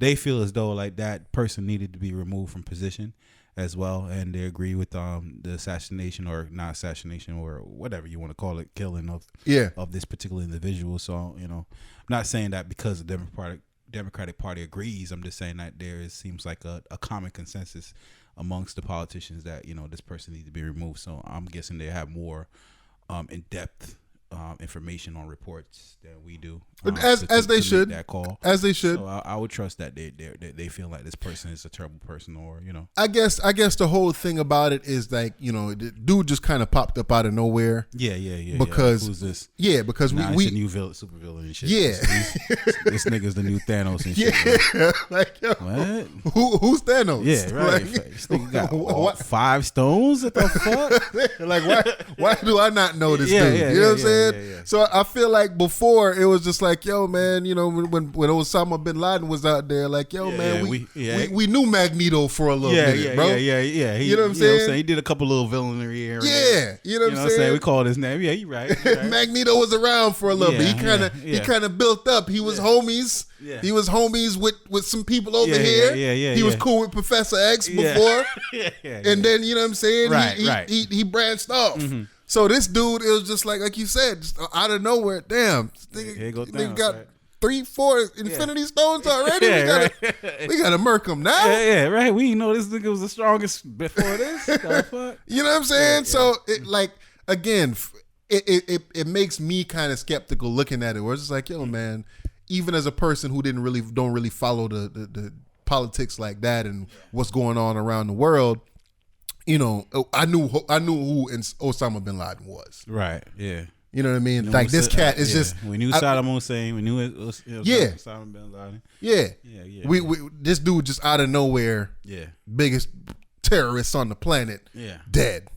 they feel as though like that person needed to be removed from position as well, and they agree with the assassination or not assassination or whatever you want to call it, killing of this particular individual. So, you know, I'm not saying that because the Democratic Party agrees. I'm just saying that seems like a common consensus amongst the politicians that, you know, this person needs to be removed. So I'm guessing they have more in-depth information on reports than we do. As they should. That call. As they should. So I would trust that they feel like this person is a terrible person, or I guess the whole thing about it is like, the dude just kind of popped up out of nowhere. Yeah. Because who's this? Yeah, because it's we a new super villain and shit. Yeah. This nigga's the new Thanos and shit. Yeah, like yo, what? Who's Thanos? Yeah, right. Like, This nigga got 5 stones. What the fuck? Like why do I not know this dude? Yeah, you know what I'm saying? Yeah. So I feel like before it was just like, yo, man, when Osama bin Laden was out there, like, yo, man, we knew Magneto for a little minute, bro. Yeah. You know what I'm saying? He did a couple little villainry here. Yeah, you know what I'm saying? We called his name. Yeah, you right. Magneto was around for a little bit. He kind of built up. He was homies. Yeah. He was homies with some people over here. He was cool with Professor X before. And then, you know what I'm saying? Right. He branched off. Mm-hmm. So this dude, it was just like you said, just out of nowhere. Damn, nigga got 3-4 Infinity Stones already. We gotta murk him now. Yeah, right. We didn't know this nigga was the strongest before this. Fuck? You know what I'm saying? So it like again, it makes me kind of skeptical looking at it. Where it's just like, yo, man, even as a person who don't really follow the politics like that and what's going on around the world. I knew who Osama bin Laden was. Right. Yeah. You know what I mean? Like this cat is just. We knew Saddam Hussein. We knew it was Osama bin Laden. Yeah. We this dude just out of nowhere. Yeah. Biggest terrorist on the planet. Yeah. Dead.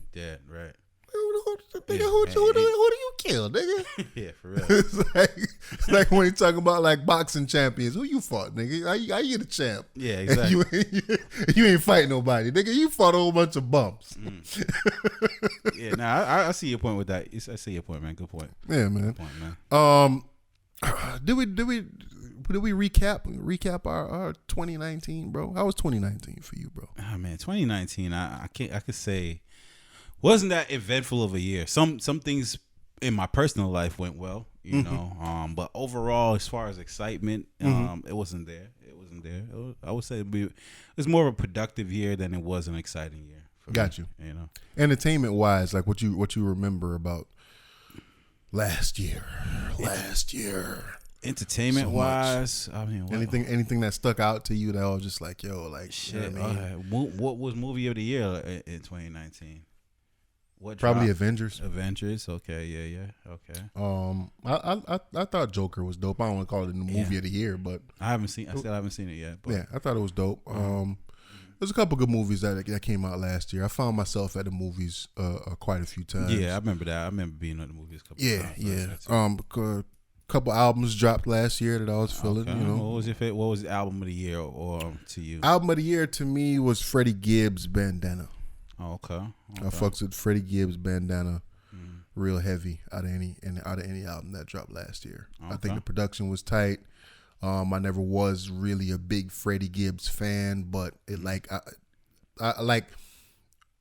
Right. Who do you kill, nigga? Yeah, for real. It's like when you talk about like boxing champions. Who you fought, nigga? How you the champ? Yeah, exactly. You ain't fight nobody, nigga. You fought a whole bunch of bumps. Yeah, I see your point with that. I see your point, man. Good point. Yeah, man. Good point, man. Did we recap our 2019, bro? How was 2019 for you, bro? Oh man, 2019. I could say wasn't that eventful of a year. Some things in my personal life went well, you know. But overall, as far as excitement, it wasn't there. I would say it was more of a productive year than it was an exciting year. Got you. Entertainment wise, like what you remember about last year. Entertainment wise, I mean, anything that stuck out to you that was just like, yo, like shit. You know what I mean? What was movie of the year in 2019? Probably Avengers. Okay, yeah. Okay. I thought Joker was dope. I don't want to call it the movie of the year, but I still haven't seen it yet. But. Yeah, I thought it was dope. There's a couple good movies that came out last year. I found myself at the movies quite a few times. Yeah, I remember that. I remember being at the movies a couple times. Yeah. Couple albums dropped last year that I was feeling. Okay. You know, what was the album of the year or to you? Album of the year to me was Freddie Gibbs' Bandana. Oh, okay. I fucks with Freddie Gibbs' Bandana real heavy out of any album that dropped last year. Okay. I think the production was tight. I never was really a big Freddie Gibbs fan, but it I like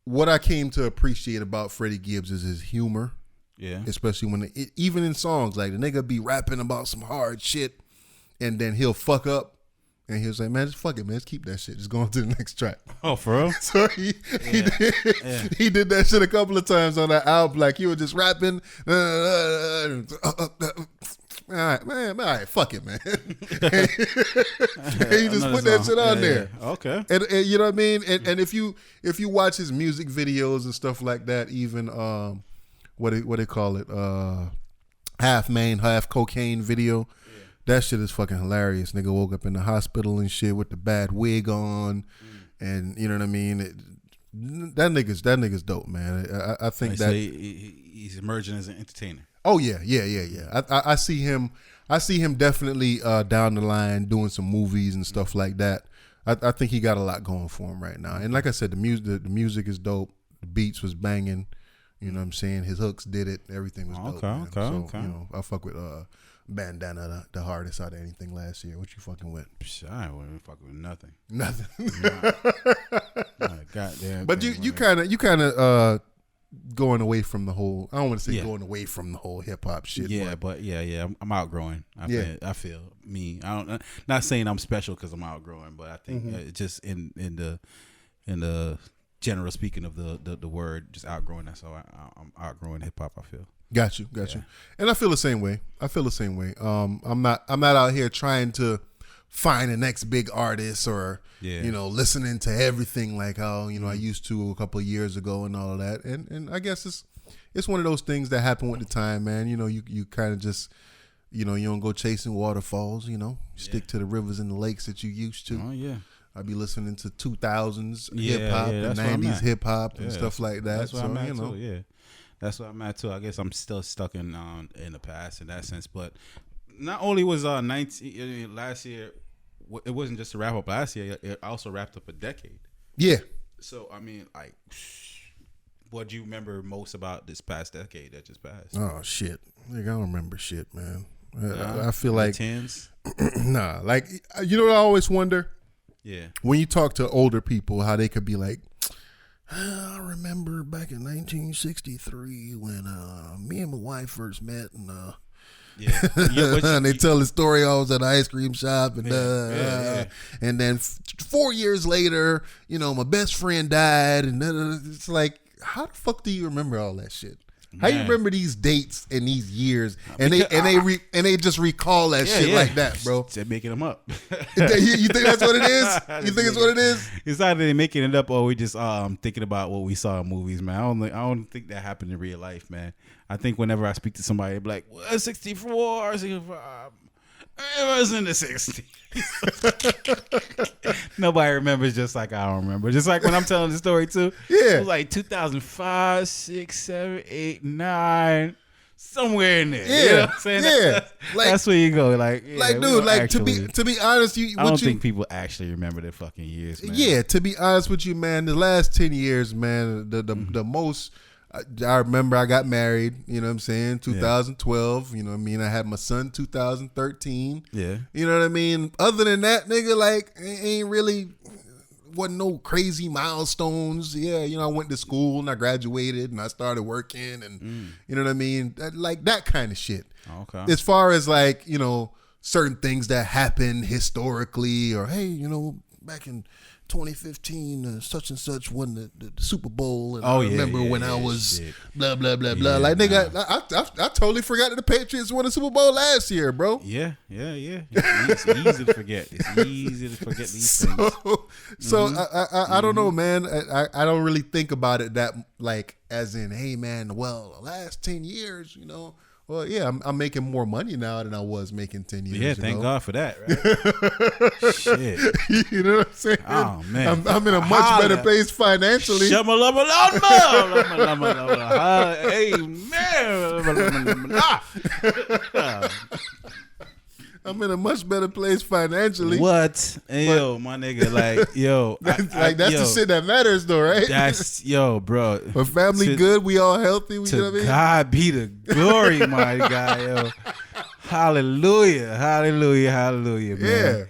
what I came to appreciate about Freddie Gibbs is his humor. Yeah, especially when even in songs, like the nigga be rapping about some hard shit, and then he'll fuck up, and he'll say, "Man, just fuck it, man. Just keep that shit. Just go on to the next track." Oh, for real? So he did that shit a couple of times on that album. Like he was just rapping. All right, man. All right, fuck it, man. And you just put that shit on there. Okay. And you know what I mean? And if you watch his music videos and stuff like that, even what they call it, half main, half cocaine video. Yeah. That shit is fucking hilarious. Nigga woke up in the hospital and shit with the bad wig on, and you know what I mean. That nigga's dope, man. I think that he's emerging as an entertainer. Oh yeah. I see him definitely down the line doing some movies and stuff like that. I think he got a lot going for him right now. And like I said, the music is dope. The beats was banging. You know what I'm saying? His hooks did it. Everything was dope. Okay. You know, I fuck with Bandana the hardest out of anything last year. What you fucking with? I wasn't fucking with nothing. Goddamn. But you kind of going away from the whole. I don't want to say going away from the whole hip hop shit. Yeah, but I'm outgrowing. I feel me. I don't. Not saying I'm special because I'm outgrowing, but I think just in the general speaking of the word, just outgrowing. That's how I'm outgrowing hip hop. I feel. Got you. And I feel the same way. I'm not out here trying to find the next big artist or listening to everything like how I used to a couple of years ago and all of that. And I guess it's one of those things that happen with the time, man. You kind of just you don't go chasing waterfalls. Stick to the rivers and the lakes that you used to. Oh yeah. I'd be listening to 2000s hip hop and 90s hip hop and stuff like that. That's what I'm at too. Yeah. That's what I'm at too. I guess I'm still stuck in the past in that sense. But not only was 19 last year, it wasn't just a wrap up last year. It also wrapped up a decade. Yeah. So I mean, like, what do you remember most about this past decade that just passed? Oh shit, nigga, I don't remember shit, man. I feel like tens. Nah, like what I always wonder. Yeah. When you talk to older people, how they could be like, I remember back in 1963 when me and my wife first met, and and they tell the story. I was at an ice cream shop, and and then 4 years later, my best friend died, and it's like, how the fuck do you remember all that shit? How you remember these dates and these years, and they just recall that shit like that, bro? They're making them up. You think that's what it is? You think it's what it is? It's either they're making it up or we just thinking about what we saw in movies, man. I don't think that happened in real life, man. I think whenever I speak to somebody, they're like, "Well, 64, 65." It was in the 60s. Nobody remembers, just like I don't remember. Just like when I'm telling the story too. Yeah. It was like 2005, 6, 7, 8, 9, somewhere in there. Yeah. You know what I'm saying? Yeah. That's where you go. Like, dude, like actually, to be honest, I don't think people actually remember their fucking years, man. Yeah, to be honest with you, man, the last 10 years, man, the most I remember I got married, you know what I'm saying, 2012, you know what I mean? I had my son 2013. Yeah. You know what I mean? Other than that, nigga, like, ain't really, wasn't no crazy milestones. Yeah, I went to school and I graduated and I started working and, you know what I mean? That kind of shit. Okay. As far as like, certain things that happened historically or, hey, back in 2015, such and such won the Super Bowl, and I remember when I was blah blah blah blah. Like nigga, I totally forgot that the Patriots won the Super Bowl last year, bro. Yeah. It's easy to forget. It's easy to forget these things. So I don't know, man. I don't really think about it that like as in, hey man, well, the last 10 years, Well, yeah, I'm making more money now than I was making 10 years ago. Yeah, thank God for that, right? Shit. You know what I'm saying? Oh, man. I'm in a much better place financially. I'm in a much better place financially. What? Yo, my nigga, like, yo. That's the shit that matters, though, right? That's, bro. Our family good, we all healthy. You know what I mean? God be the glory, my guy, yo. Hallelujah, man. Yeah.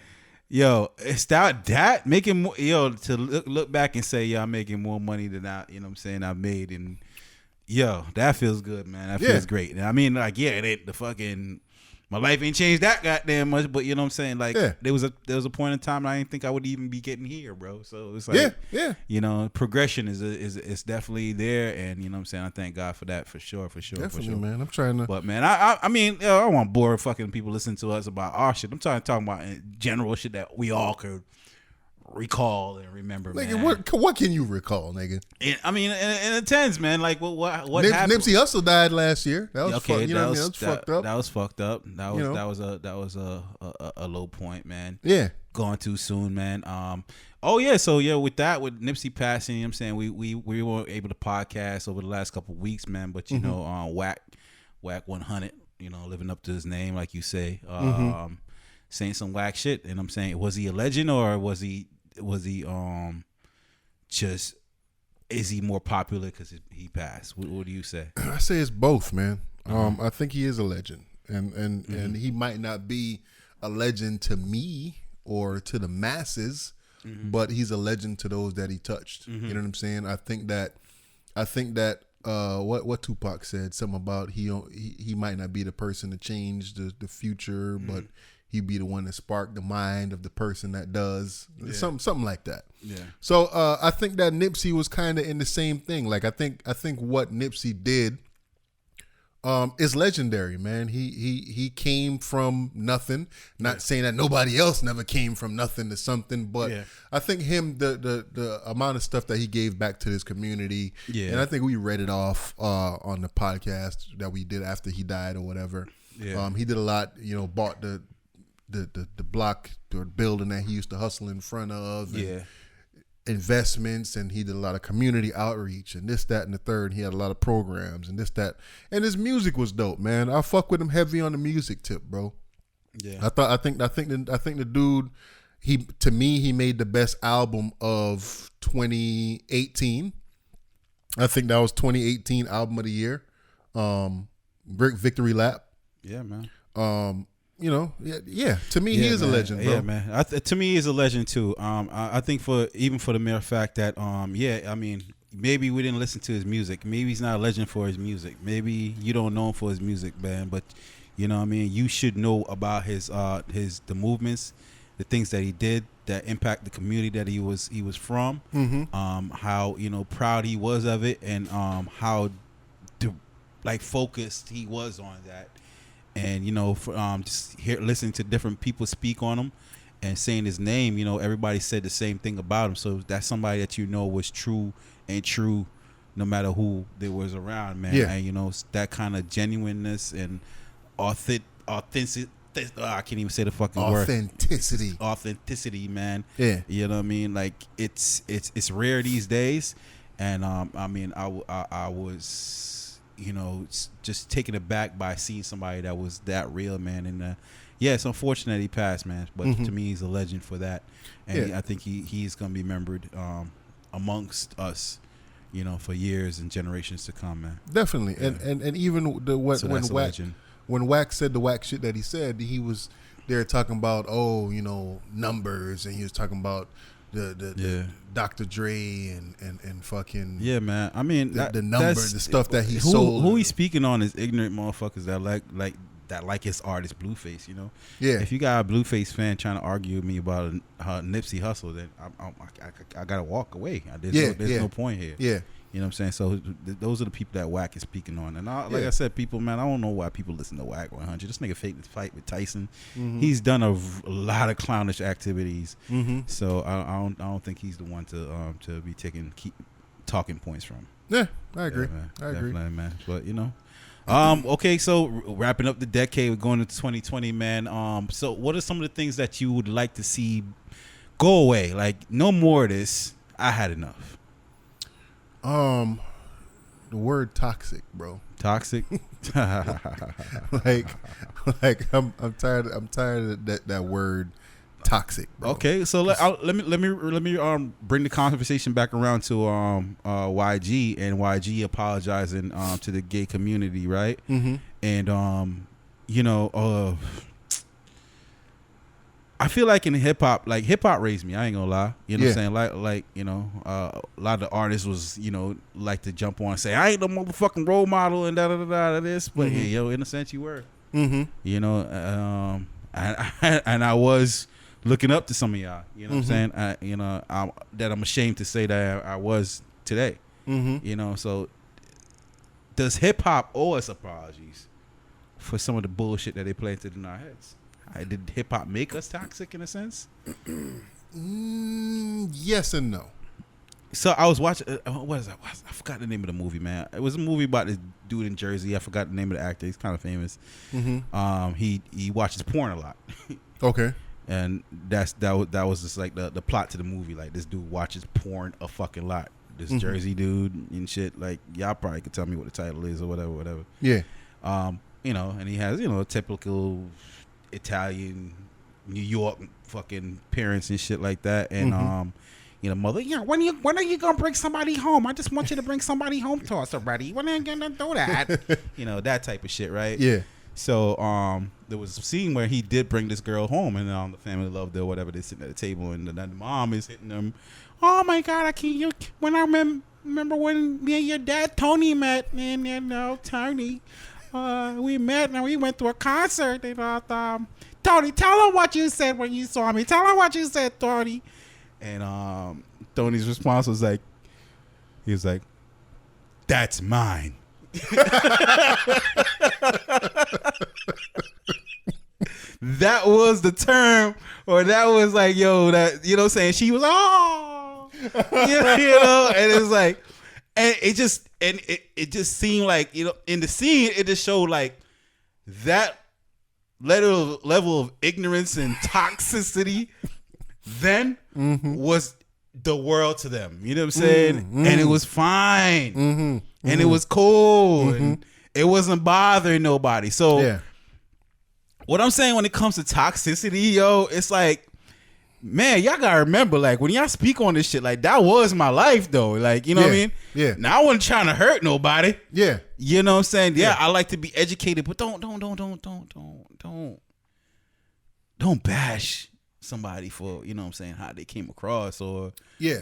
Yo, it's that making more, to look back and say, I'm making more money than I've made. And, that feels good, man. That feels great. And I mean, like, it ain't the fucking... My life ain't changed that goddamn much, but you know what I'm saying? Like, there was a point in time I didn't think I would even be getting here, bro. So it's like, progression is definitely there, and you know what I'm saying? I thank God for that, for sure. Definitely, man. I'm trying to. But man, I mean, I don't want to bore fucking people listening to us about our shit. I'm talking about general shit that we all could recall and remember, nigga, man. What can you recall, nigga? I mean, in the tens, man. Like what happened? Nipsey Hussle died last year. That was fucked up. That was fucked up. That was a low point, man. Yeah, gone too soon, man. With Nipsey passing, you know what I'm saying, we weren't able to podcast over the last couple of weeks, man. But Whack 100, living up to his name, like you say, saying some whack shit. And I'm saying, was he a legend or was he just, is he more popular because he passed? What do you say? I say it's both, man. I think he is a legend, and he might not be a legend to me or to the masses, but he's a legend to those that he touched. You know what I'm saying? I think that what Tupac said, something about he might not be the person to change the future, but he'd be the one that sparked the mind of the person that does something like that. Yeah. So I think that Nipsey was kind of in the same thing. Like I think what Nipsey did is legendary, man. He came from nothing. Not saying that nobody else never came from nothing to something, but I think him the amount of stuff that he gave back to his community. Yeah. And I think we read it off on the podcast that we did after he died or whatever. Yeah. He did a lot. You know, bought the block or building that he used to hustle in front of. And investments, and he did a lot of community outreach and this, that, and the third. He had a lot of programs and this, that, and his music was dope, man. I fuck with him heavy on the music tip, bro. Yeah, I think the dude, he made the best album of 2018. I think that was 2018 album of the year. Victory Lap. Yeah, man. You know, to me, he is a legend, bro. Yeah, man. To me, he's a legend too. I think for the mere fact that, I mean, maybe we didn't listen to his music. Maybe he's not a legend for his music. Maybe you don't know him for his music, man. But you know what I mean? You should know about the movements, the things that he did that impact the community that he was from. Mm-hmm. How, you know, proud he was of it, and how focused he was on that. And, you know, just listening to different people speak on him and saying his name, you know, everybody said the same thing about him. So that's somebody that, you know, was true no matter who there was around, man. Yeah. And, you know, that kind of genuineness and authenticity. I can't even say the fucking word. Authenticity, man. Yeah. You know what I mean? Like, it's rare these days. And, I mean, I was, you know, just taken aback by seeing somebody that was that real, man. And it's unfortunate he passed, man. But to me, he's a legend for that. And I think he's gonna be remembered amongst us, you know, for years and generations to come, man. Definitely. Yeah. And even when Wack said the whack shit that he said, he was there talking about, you know, numbers, and he was talking about the Dr. Dre and fucking man. I mean, the numbers, the stuff that he sold. Who he's speaking on is ignorant motherfuckers that like his artist Blueface. You know, If you got a Blueface fan trying to argue with me about Nipsey Hussle, then I gotta walk away. There's no point here. Yeah. You know what I'm saying? So those are the people that Wack is speaking on. And like I said, people, man, I don't know why people listen to Wack 100. This nigga faked his fight with Tyson. Mm-hmm. He's done a lot of clownish activities. Mm-hmm. So I don't think he's the one to be keep talking points from. Yeah, I agree. I agree, man. But you know, okay. So wrapping up the decade, we're going into 2020, man. So what are some of the things that you would like to see go away? Like, no more of this. I had enough. The word toxic, bro. Toxic. like I'm tired of that word toxic, bro. Okay, so let me bring the conversation back around to YG and YG apologizing to the gay community, right? Mm-hmm. And you know, I feel like in hip hop raised me. I ain't gonna lie. You know what I'm saying? Like you know, a lot of the artists was, you know, like to jump on and say, I ain't no motherfucking role model and da this. But in a sense you were. Mm-hmm. You know, and I was looking up to some of y'all. You know what I'm saying? You know, that I'm ashamed to say that I was today. Mm-hmm. You know, so does hip hop owe us apologies for some of the bullshit that they planted in our heads? Did hip hop make us toxic in a sense? Yes and no. So I was watching. What is that? I forgot the name of the movie, man. It was a movie about this dude in Jersey. I forgot the name of the actor. He's kind of famous. Mm-hmm. He watches porn a lot. Okay. And that was just like the plot to the movie. Like, this dude watches porn a fucking lot. This Jersey dude and shit. Like, y'all probably could tell me what the title is or whatever. Yeah. You know, and he has, you know, typical Italian, New York fucking parents and shit like that, and you know, mother, when are you gonna bring somebody home? I just want you to bring somebody home to us already. When are you gonna do that? You know, that type of shit, right? Yeah. So there was a scene where he did bring this girl home, and the family loved her or whatever. They're sitting at the table, and the mom is hitting them. Oh my God, I can't. When I remember when me and your dad Tony met, and Tony. We met and we went to a concert, and Tony, tell her what you said when you saw me. Tell her what you said, Tony. And Tony's response was like, he was like, that's mine. That was the term, or that was like, yo, that, you know what I'm saying? She was, oh, you know, and it's like, and it just seemed like, you know, in the scene, it just showed like that level of ignorance and toxicity then was the world to them. You know what I'm saying? And it was fine. And it was cool. And it wasn't bothering nobody. So what I'm saying when it comes to toxicity, yo, it's like, man, y'all gotta remember, like, when y'all speak on this shit, like, that was my life, though. Like, you know what I mean? Yeah. Now, I wasn't trying to hurt nobody. Yeah. You know what I'm saying? Yeah, I like to be educated, but don't bash somebody for, you know what I'm saying, how they came across or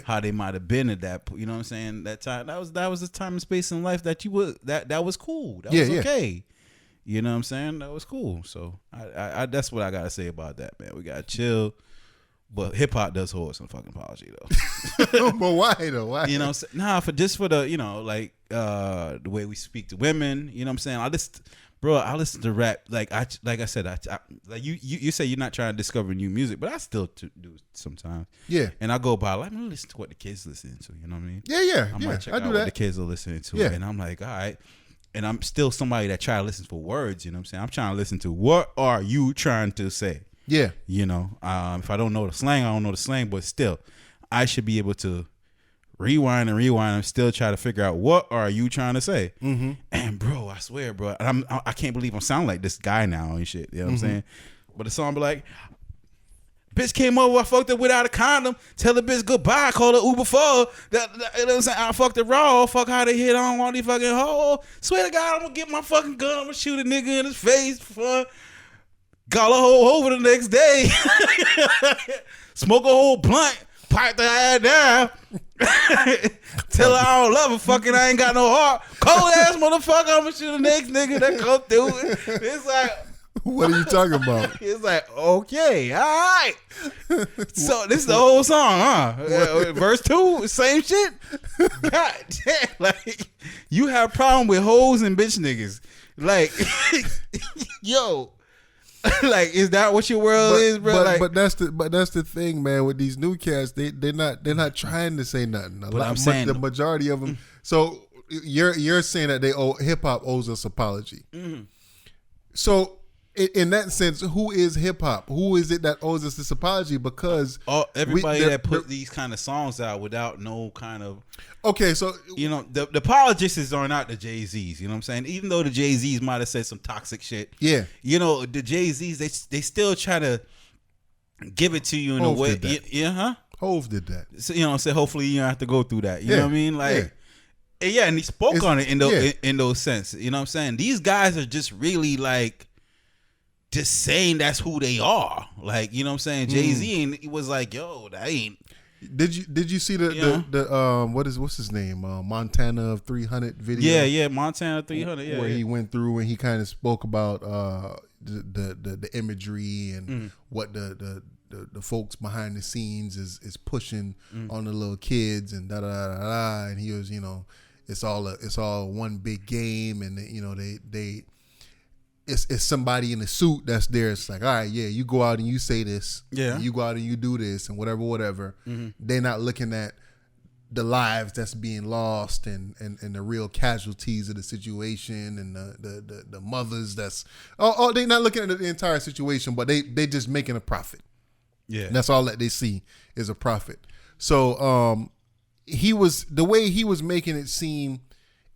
how they might have been at that, you know what I'm saying, that time. That was the time and space in life that you would, that was cool. That was okay. You know what I'm saying? That was cool. So I that's what I gotta say about that, man. We gotta chill. But hip hop does hold some fucking apology though. But why though? Why? You know what I'm saying? Nah, for the, you know, like the way we speak to women, you know what I'm saying? I listen to rap like I said, like you say you're not trying to discover new music, but I still do sometimes. Yeah. And I go by like, I'm gonna listen to what the kids listen to, you know what I mean? Yeah. I might check out what the kids are listening to. And I'm like, all right. And I'm still somebody that try to listen for words, you know what I'm saying? I'm trying to listen to what are you trying to say? Yeah. You know, if I don't know the slang, I don't know the slang, but still, I should be able to rewind and still try to figure out what are you trying to say. And bro, I swear, bro, I can't believe I'm sounding like this guy now and shit. You know what I'm saying? But the song be like, bitch came over, I fucked her without a condom. Tell the bitch goodbye, call her Uber for that. You know what I'm saying? I fucked her raw. Fuck how they hit on all these fucking hoes. Swear to God, I'm gonna get my fucking gun. I'm gonna shoot a nigga in his face for fun. Got a hoe over the next day. Smoke a whole blunt. Pipe the ass down. Tell her I don't love her. Fucking I ain't got no heart. Cold ass motherfucker. I'm gonna shoot the next nigga that come through. It's like, what are you talking about? It's like, okay, all right. So this is the whole song, huh? Verse 2, same shit. God damn, like, you have a problem with hoes and bitch niggas. Like, yo, like, is that what your world is, bro? But that's the thing, man. With these new cats, they're not trying to say nothing. The majority of them. So you're saying that hip hop owes us apology. So in that sense, who is hip hop? Who is it that owes us this apology? Because everybody that put these kind of songs out without no kind of, okay, so you know, the apologists are not the Jay-Z's. You know what I'm saying? Even though the Jay-Z's might have said some toxic shit, yeah, you know, the Jay-Z's they still try to give it to you in a way. Hove did that. So, you know what I'm saying? Hopefully you don't have to go through that. You know what I mean? Like, and he spoke on it in those sense. You know what I'm saying? These guys are just really like, just saying that's who they are. Like, you know what I'm saying? Jay-Z, and he was like, yo, that ain't. Did you see the what's his name? Montana 300 video? Yeah, Montana 300, where he went through and he kind of spoke about the imagery and what the folks behind the scenes is pushing on the little kids and da da da da, and he was, you know, it's all one big game, and you know they it's somebody in a suit that's there. It's like, all right, yeah, you go out and you say this, you go out and you do this, and whatever. They're not looking at the lives that's being lost and the real casualties of the situation and the mothers that's they're not looking at the entire situation, but they just making a profit. Yeah, and that's all that they see is a profit. So the way he was making it seem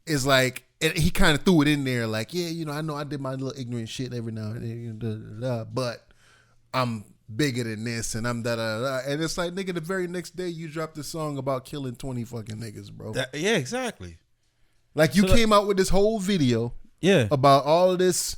is like, and he kind of threw it in there like, yeah, you know I did my little ignorant shit every now and then, but I'm bigger than this and I'm da da da. And it's like, nigga, the very next day you dropped a song about killing 20 fucking niggas, bro. Yeah, exactly. Like, you came out with this whole video about all of this,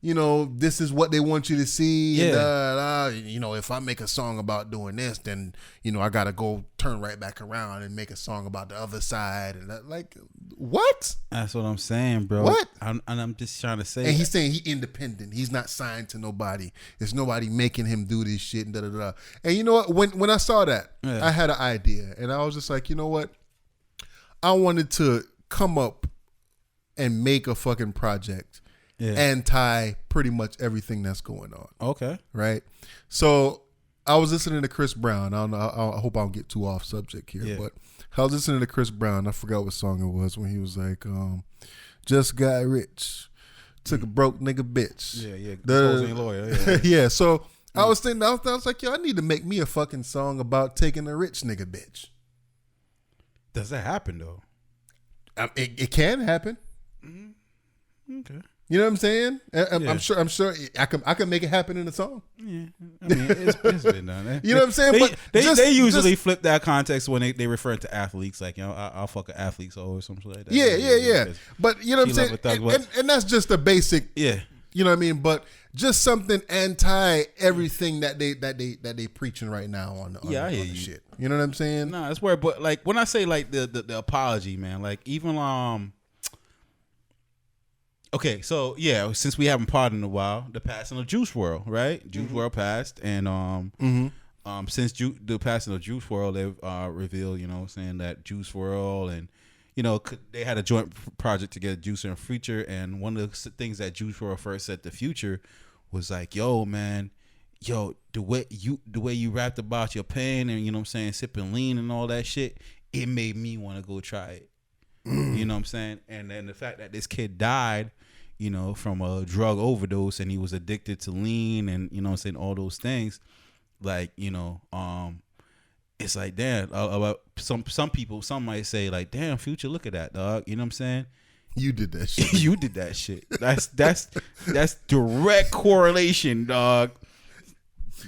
you know, this is what they want you to see. Yeah. And, you know, if I make a song about doing this, then, you know, I got to go turn right back around and make a song about the other side. And like, what? That's what I'm saying, bro. What? I'm just trying to say. And he's saying he's independent. He's not signed to nobody. There's nobody making him do this shit and da-da-da. And you know what? When I saw that, I had an idea. And I was just like, you know what? I wanted to come up and make a fucking project anti pretty much everything that's going on. Okay. Right? So I was listening to Chris Brown. I don't know. I hope I don't get too off subject here, but I was listening to Chris Brown. I forgot what song it was when he was like, just got rich, took a broke nigga bitch. Yeah. Closing lawyer. Yeah. Yeah. So I was thinking, I was like, yo, I need to make me a fucking song about taking a rich nigga bitch. Does that happen though? It can happen. Okay. You know what I'm saying? I'm sure I can make it happen in a song. Yeah, I mean it's been done. Eh? You know what I'm saying? They usually flip that context when they refer to athletes, like, you know, I'll fuck an athlete or something like that. Yeah. But you know what I'm saying? And that's just a basic. Yeah. You know what I mean? But just something anti everything that they preaching right now on the shit. You know what I'm saying? Nah, it's where, but like when I say like the apology, man, like even okay, so yeah, since we haven't parted in a while, the passing of Juice WRLD, right? Juice WRLD passed, and since the passing of Juice WRLD, they've revealed, you know, saying that Juice WRLD and, you know, they had a joint project together, Juice and Future, and one of the things that Juice WRLD first said to Future was like, "Yo, man, the way you rapped about your pain and, you know what I'm saying, sipping lean and all that shit, it made me want to go try it." You know what I'm saying? And then the fact that this kid died, you know, from a drug overdose, and he was addicted to lean and, you know what I'm saying, all those things, like, you know, it's like, damn, some people, some might say like, damn, Future, look at that, dog. You know what I'm saying? You did that shit. You did that shit. That's direct correlation, dog.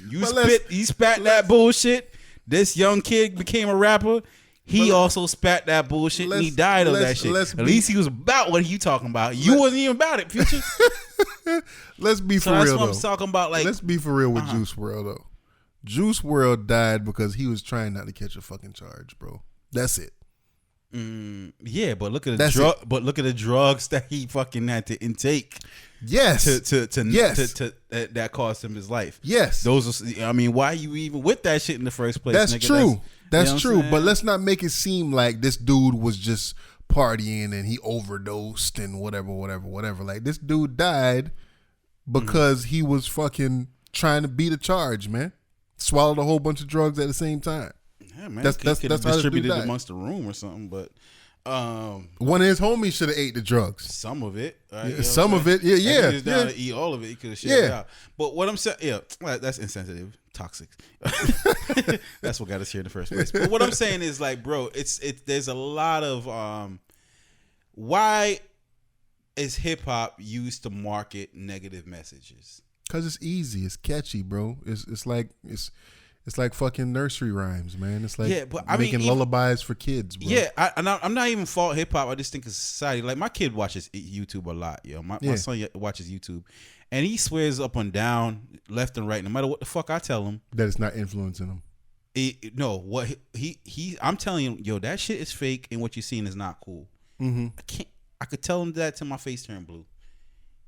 You spat that bullshit. This young kid became a rapper. He also spat that bullshit and he died of that shit. At least he was about what you talking about. You wasn't even about it, Future. Let's be for real, that's though. what I'm talking about. Like, let's be for real with Juice WRLD, though. Juice WRLD died because he was trying not to catch a fucking charge, bro. That's it. Yeah, but look at the drugs that he fucking had to intake. Yes. That cost him his life. Yes. Those are, I mean, why you even with that shit in the first place? That's nigga? true. That's you know true. But let's not make it seem like this dude was just partying and he overdosed and whatever. Like, this dude died because he was fucking trying to beat a charge, man. Swallowed a whole bunch of drugs at the same time. Yeah, man. That's how distributed died. amongst the room or something, but one of his homies should have ate the drugs. Some of it, right? Yeah, some of it, yeah. He was down to eat all of it. He could have shared it out. But what I'm saying, that's insensitive, toxic. That's what got us here in the first place. But what I'm saying is, like, bro, there's a lot of why is hip hop used to market negative messages? Because it's easy, it's catchy, bro. It's like fucking nursery rhymes, man. It's like making lullabies for kids, bro. Yeah, I'm not even fault hip hop. I just think it's society. Like, my kid watches YouTube a lot, yo. My son watches YouTube, and he swears up and down, left and right, no matter what the fuck I tell him, that it's not influencing him. I'm telling you, yo, that shit is fake, and what you're seeing is not cool. Mm-hmm. I could tell him that till my face turned blue.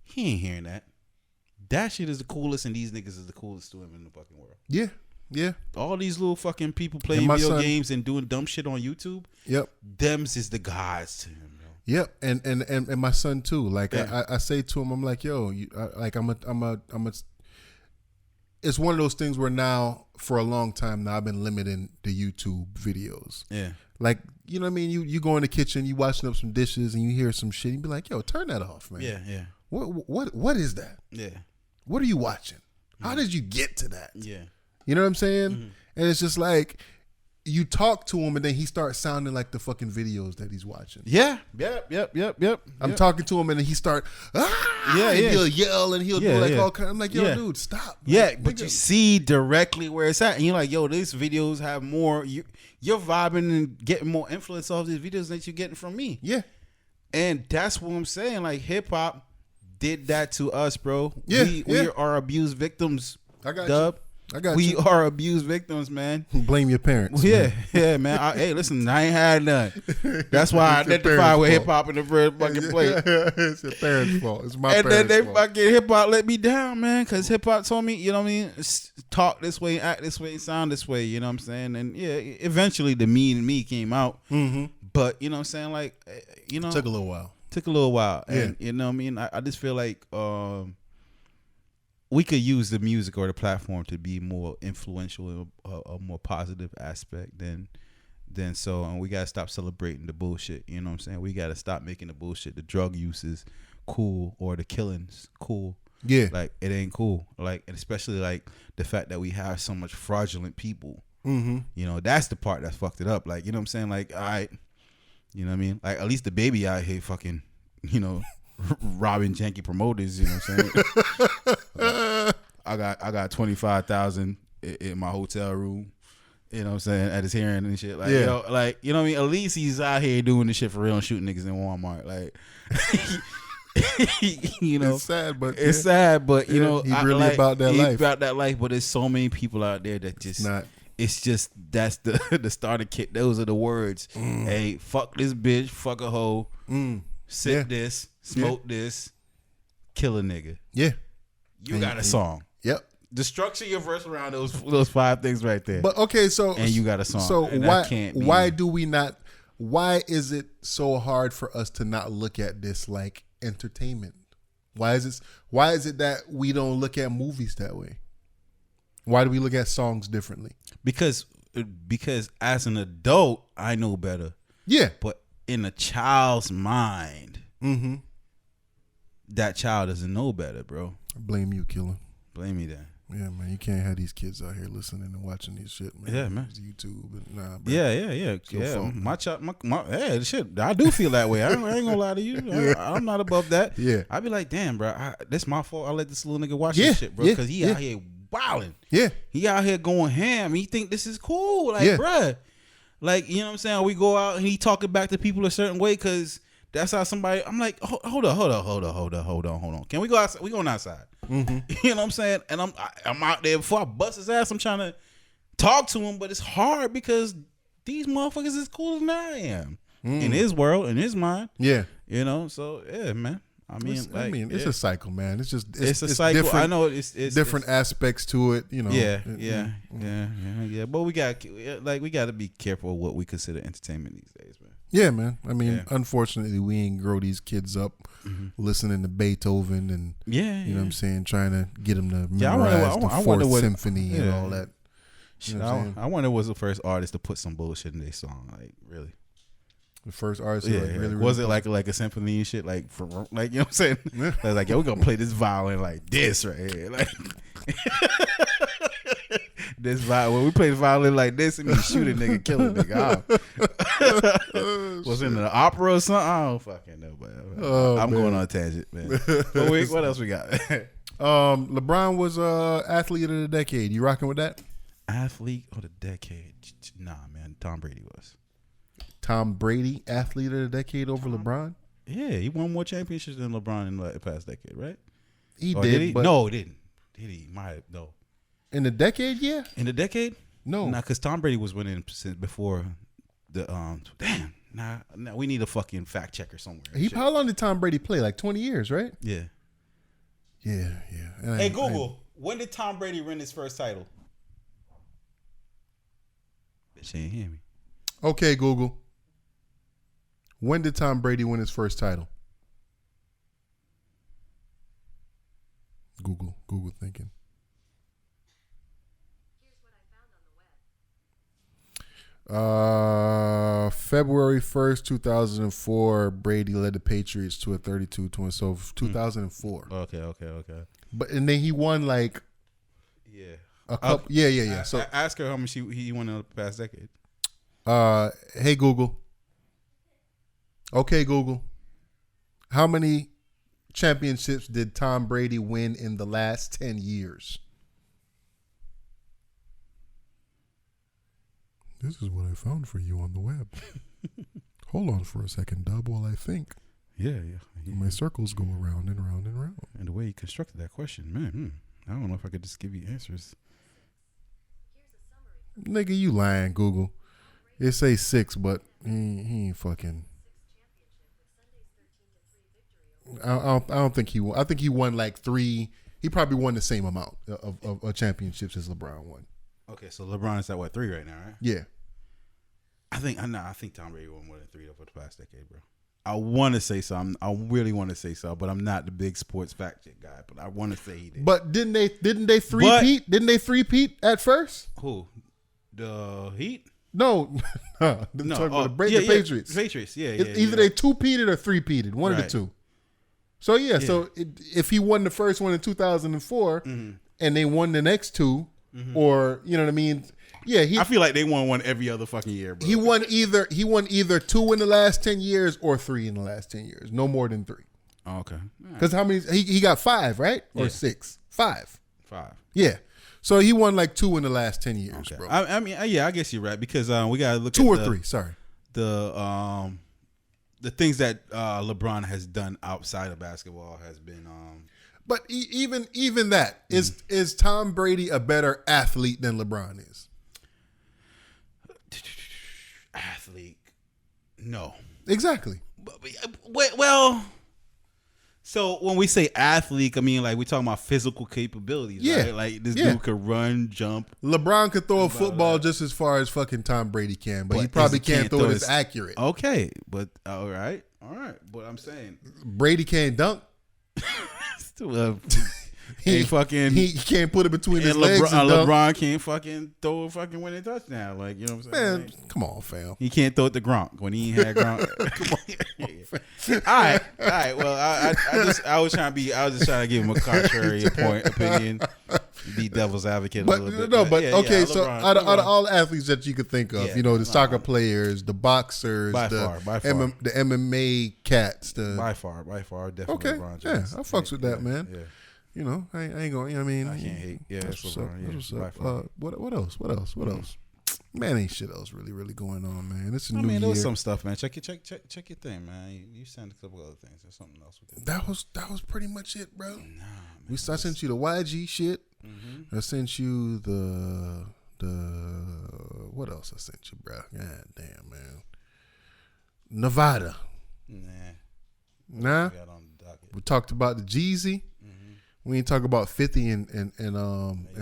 He ain't hearing that. That shit is the coolest, and these niggas is the coolest to him in the fucking world. Yeah. Yeah. All these little fucking people playing video games and doing dumb shit on YouTube. Yep. Thems is the gods to him, yo. Yep. And my son too. Like, I say to him, I'm like, yo, it's one of those things where now for a long time now I've been limiting the YouTube videos. Yeah. Like, you know what I mean? You go in the kitchen, you washing up some dishes and you hear some shit, you be like, yo, turn that off, man. Yeah, yeah. What is that? Yeah. What are you watching? How did you get to that? Yeah. You know what I'm saying? Mm-hmm. And it's just like, you talk to him and then he starts sounding like the fucking videos that he's watching. Yeah. Yep. I'm talking to him and then he start, and he'll yell and he'll do like all kind. I'm like, yo, dude, stop. Yeah, but you see directly where it's at, and you're like, yo, these videos have more. You're vibing and getting more influence off these videos than you're getting from me. Yeah, and that's what I'm saying. Like, hip hop, did that to us, bro. Yeah, we are abused victims. I got Dub. you. I got We you. are abused victims, man. Blame your parents. Yeah, man. yeah, man. Hey, listen, I ain't had none. That's why I It's your identify parents' with hip fault. hop in the first fucking place. It's your parents' fault. It's my And then parents' they fault. fucking hip hop let me down, man. Because hip hop told me, you know what I mean, talk this way, act this way, sound this way. You know what I'm saying? And yeah, eventually the me and me came out. Mm-hmm. But you know what I'm saying? Like, you know, Took a little while. And you know what I mean? I just feel like we could use the music or the platform to be more influential in a more positive aspect than so. And we gotta stop celebrating the bullshit. You know what I'm saying? We gotta stop making the bullshit. The drug use is cool or the killings cool. Yeah. Like it ain't cool. Like, and especially like the fact that we have so much fraudulent people. Mm-hmm. You know, that's the part that's fucked it up. Like, you know what I'm saying? Like, all right, you know what I mean? Like, at least the baby out here fucking, you know, robbing janky promoters. You know what I'm saying? I got 25,000 in my hotel room. You know what I'm saying? At his hearing and shit. Like, Yeah. yo, like, you know what I mean? At least he's out here doing this shit for real and shooting niggas in Walmart. Like, you know, It's sad, but it's sad, but you know, he's really about that he's life. about that life. But there's so many people out there that just not. It's just that's the the starter kit. Those are the words. Hey, fuck this bitch, fuck a hoe, sip Yeah. this, smoke this, kill a nigga. Yeah. You got a song. Yep. The structure your verse around those 5 things right there. But okay, so and you got a song. So And that can't be, why do we not? Why is it so hard for us to not look at this like entertainment? Why is it that we don't look at movies that way? Why do we look at songs differently? Because as an adult, I know better. Yeah. But in a child's mind, that child doesn't know better, bro. I blame you, killer. Blame me then. Yeah, man. You can't have these kids out here listening and watching these shit, man. Yeah, man. It's YouTube, but nah, bro. Yeah. your Yeah. fault. My child, hey, shit. I do feel that way. I ain't gonna lie to you. I'm not above that. Yeah. I be like, damn, bro. This my fault. I let this little nigga watch Yeah, this shit, bro, yeah, because he yeah. out here wilding. Yeah. He out here going ham. He think this is cool, like, Yeah. bruh. Like, you know what I'm saying? We go out and he talking back to people a certain way because that's how somebody. I'm like, hold on. Can we go outside? We going outside. You know what I'm saying? And I'm out there before I bust his ass. I'm trying to talk to him, but it's hard because these motherfuckers is cooler than I am in his world, in his mind. Yeah. You know, so yeah, man. I mean, It's a cycle, man. It's just it's a cycle. different- I know it's different aspects to it, you know. Yeah. But we got to be careful of what we consider entertainment these days, man. Yeah, man. I mean, Yeah. unfortunately, we ain't grow these kids up listening to Beethoven and you know what I'm saying, trying to get them to Yeah, I memorize wonder- the I Fourth wonder what- Symphony and yeah. all that. You know what I'm saying? I wonder was the first artist to put some bullshit in their song, like really. The first artist, Yeah, like, really, was really it like a symphony and shit, like for like, you know what I'm saying? Like, yo, we gonna play this violin like this right here, like this violin. When we play the violin like this, it means shoot a nigga, kill a nigga. Was it in the opera or something? I don't fucking know, but I'm going on a tangent, man. But what else we got? LeBron was athlete of the decade. You rocking with that? Athlete of the decade? Nah, man. Tom Brady was. Tom Brady, athlete of the decade over LeBron? Yeah, he won more championships than LeBron in the past decade, right? He Or did, but no, he didn't. Did he? Might have, no. in the decade, yeah. In the decade? No. Nah, because Tom Brady was winning since before the damn. Nah, we need a fucking fact checker somewhere. How long did Tom Brady play? Like 20 years, right? Yeah. Yeah. And Hey Google, when did Tom Brady win his first title? Bitch ain't hear me. Okay, Google. When did Tom Brady win his first title? Google thinking. Here's what I found on the web. February 1st, 2004, Brady led the Patriots to a 32-20. So 2004. Okay. But and then he won like Yeah. a couple. Yeah. So ask her how much he won in the past decade. hey Google. Okay, Google. How many championships did Tom Brady win in the last 10 years? This is what I found for you on the web. Hold on for a second, Dub, while I think. Yeah. My circles go around and round and round. And the way you constructed that question, man, I don't know if I could just give you answers. Nigga, you lying, Google. It say 6, but he ain't fucking. I don't think he won. I think he won like 3. He probably won the same amount of championships as LeBron won. Okay, so LeBron is at what, 3 right now, right? Yeah. I think Tom Brady won more than 3 over the past decade, bro. I want to say something. I really want to say so, but I'm not the big sports fact check guy. But I want to say he did. But didn't they three-peat? Didn't they three-peat at first? Who? The Heat? No. No. The Patriots. Patriots, yeah. Either they 2-peated or 3-peated. One of the two. So, so if he won the first one in 2004 and they won the next 2, or, you know what I mean? Yeah, I feel like they won one every other fucking year, bro. He won either 2 in the last 10 years or 3 in the last 10 years. No more than 3. Oh, okay. Because how many? He got 5, right? Or 6? 5. 5. Yeah. So he won like 2 in the last 10 years, bro. I mean, I guess you're right because we gotta look 2 at or 3. Sorry. The things that LeBron has done outside of basketball has been. But even that is Tom Brady a better athlete than LeBron is? Athlete, no. Exactly. Well, so when we say athlete, I mean like we're talking about physical capabilities, right? Like this dude could run, jump. LeBron could throw a football just as far as fucking Tom Brady can, but he probably can't throw it as accurate. Okay, but all right. But I'm saying Brady can't dunk. He can't put it between his legs. And LeBron can't fucking throw a fucking winning touchdown. Like, you know what I'm saying? Man, come on, fam. He can't throw it to Gronk when he ain't had Gronk. Come on. All right. Well, I was just trying to give him a contrary opinion, be devil's advocate a little bit. No, but okay. LeBron, so out of all the athletes that you could think of, the soccer players, the boxers, by far. the MMA cats, by far, definitely. Okay, LeBron James. I fucks with that, man. Yeah. I ain't going. I mean, I can't hate. Yeah, that's what's up. What else? Man, ain't shit else really going on, man. It's a new year. There was some stuff, man. Check your thing, man. You sent a couple other things. There's something else. That was pretty much it, bro. Nah, man. I sent you the YG shit. I sent you the what else I sent you, bro? God damn, man. Nevada. Nah. We talked about the Jeezy. We ain't talk about 50 and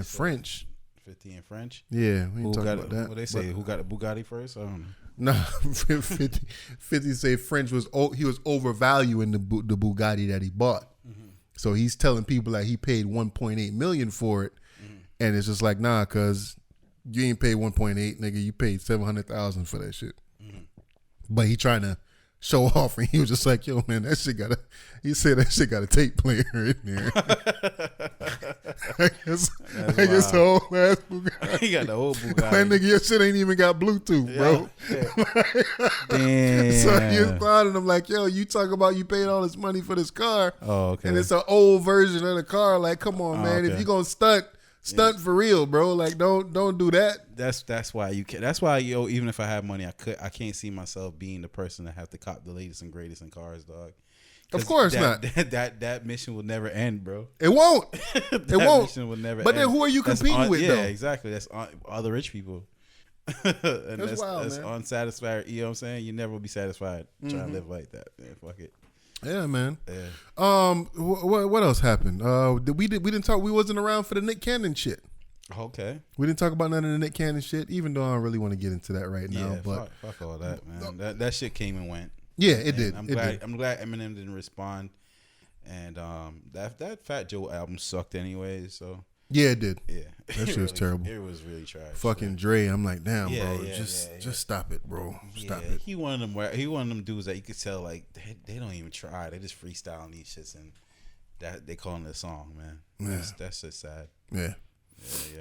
French. 50 and French? Yeah, we ain't talk about that. What they say? Who got the Bugatti first? Nah, 50 say French was overvaluing the Bugatti that he bought. So he's telling people that he paid 1.8 million for it, and it's just like, nah, cause you ain't paid 1.8, nigga. You paid 700,000 for that shit. But he trying to show off, and he was just like, yo, man, that shit got a tape player in there. I guess the whole ass Bugatti. He got the whole Bugatti. Man, nigga, your shit ain't even got Bluetooth, bro. Damn. So he thought, and I'm like, yo, you talk about you paid all this money for this car. Oh, okay. And it's an old version of the car. Like, come on, man. If you gonna stunt for real, bro. Like, don't do that. That's why you can. That's why, even if I have money, I can't see myself being the person that have to cop the latest and greatest in cars, dog. Of course not. That mission will never end, bro. It won't. It won't. Mission will never but end. then who are you competing with, though? Yeah, exactly. That's all the rich people. And that's wild, that's man. Unsatisfied. You know what I'm saying? You never will be satisfied trying to live like that. Man, fuck it. Yeah, man. Yeah. What else happened? We didn't talk. We wasn't around for the Nick Cannon shit. Okay. We didn't talk about none of the Nick Cannon shit, even though I don't really want to get into that right now. But fuck all that, man. That shit came and went. Yeah, it did. I'm glad Eminem didn't respond. And that Fat Joe album sucked anyway. So yeah, it did. Yeah, that shit was terrible. It was really trash. Fucking Dre, I'm like, damn, bro, just stop it, bro. Stop it. He one of them dudes that you could tell like they don't even try. They just freestyling these shits and that they calling it a song, man. Yeah. That's just sad. Yeah.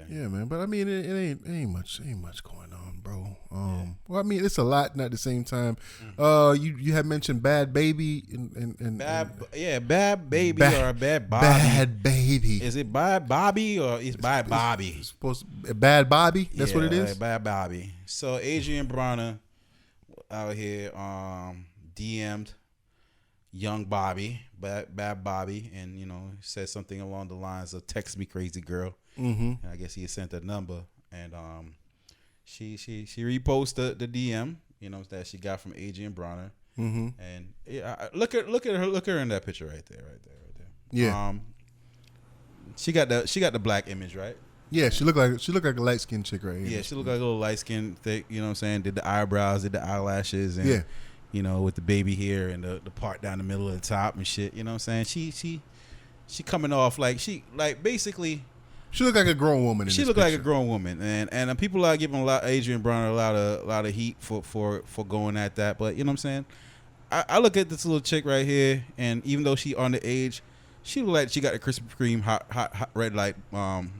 Yeah, man. But I mean, it ain't much going on, bro. Well, I mean, it's a lot, and at the same time, you had mentioned Bad Baby and Bad Baby or Bad Bobby. Bad Baby. Is it Bad Bobby or is Bad Bobby? It's supposed to, Bad Bobby. That's what it is. Bad Bobby. So Adrian Bronner out here DM'd young Bobby, bad Bobby, and said something along the lines of "text me, crazy girl." Mm-hmm. And I guess he had sent a number, and she reposted the DM, that she got from Adrian Bronner. Mm-hmm. And look at her in that picture right there. Yeah. She got the black image, right? Yeah, she looked like a light skinned chick right here. Yeah, she looked like a little light skinned, thick. You know what I'm saying? Did the eyebrows, did the eyelashes, and with the baby hair and the part down the middle of the top and shit. You know what I'm saying? She coming off basically. She looked like a grown woman. She looked like a grown woman, and people are giving Adrian Bronner a lot of heat for going at that. But you know what I'm saying? I look at this little chick right here, and even though she underage, she look like she got the Krispy Kreme hot red light on.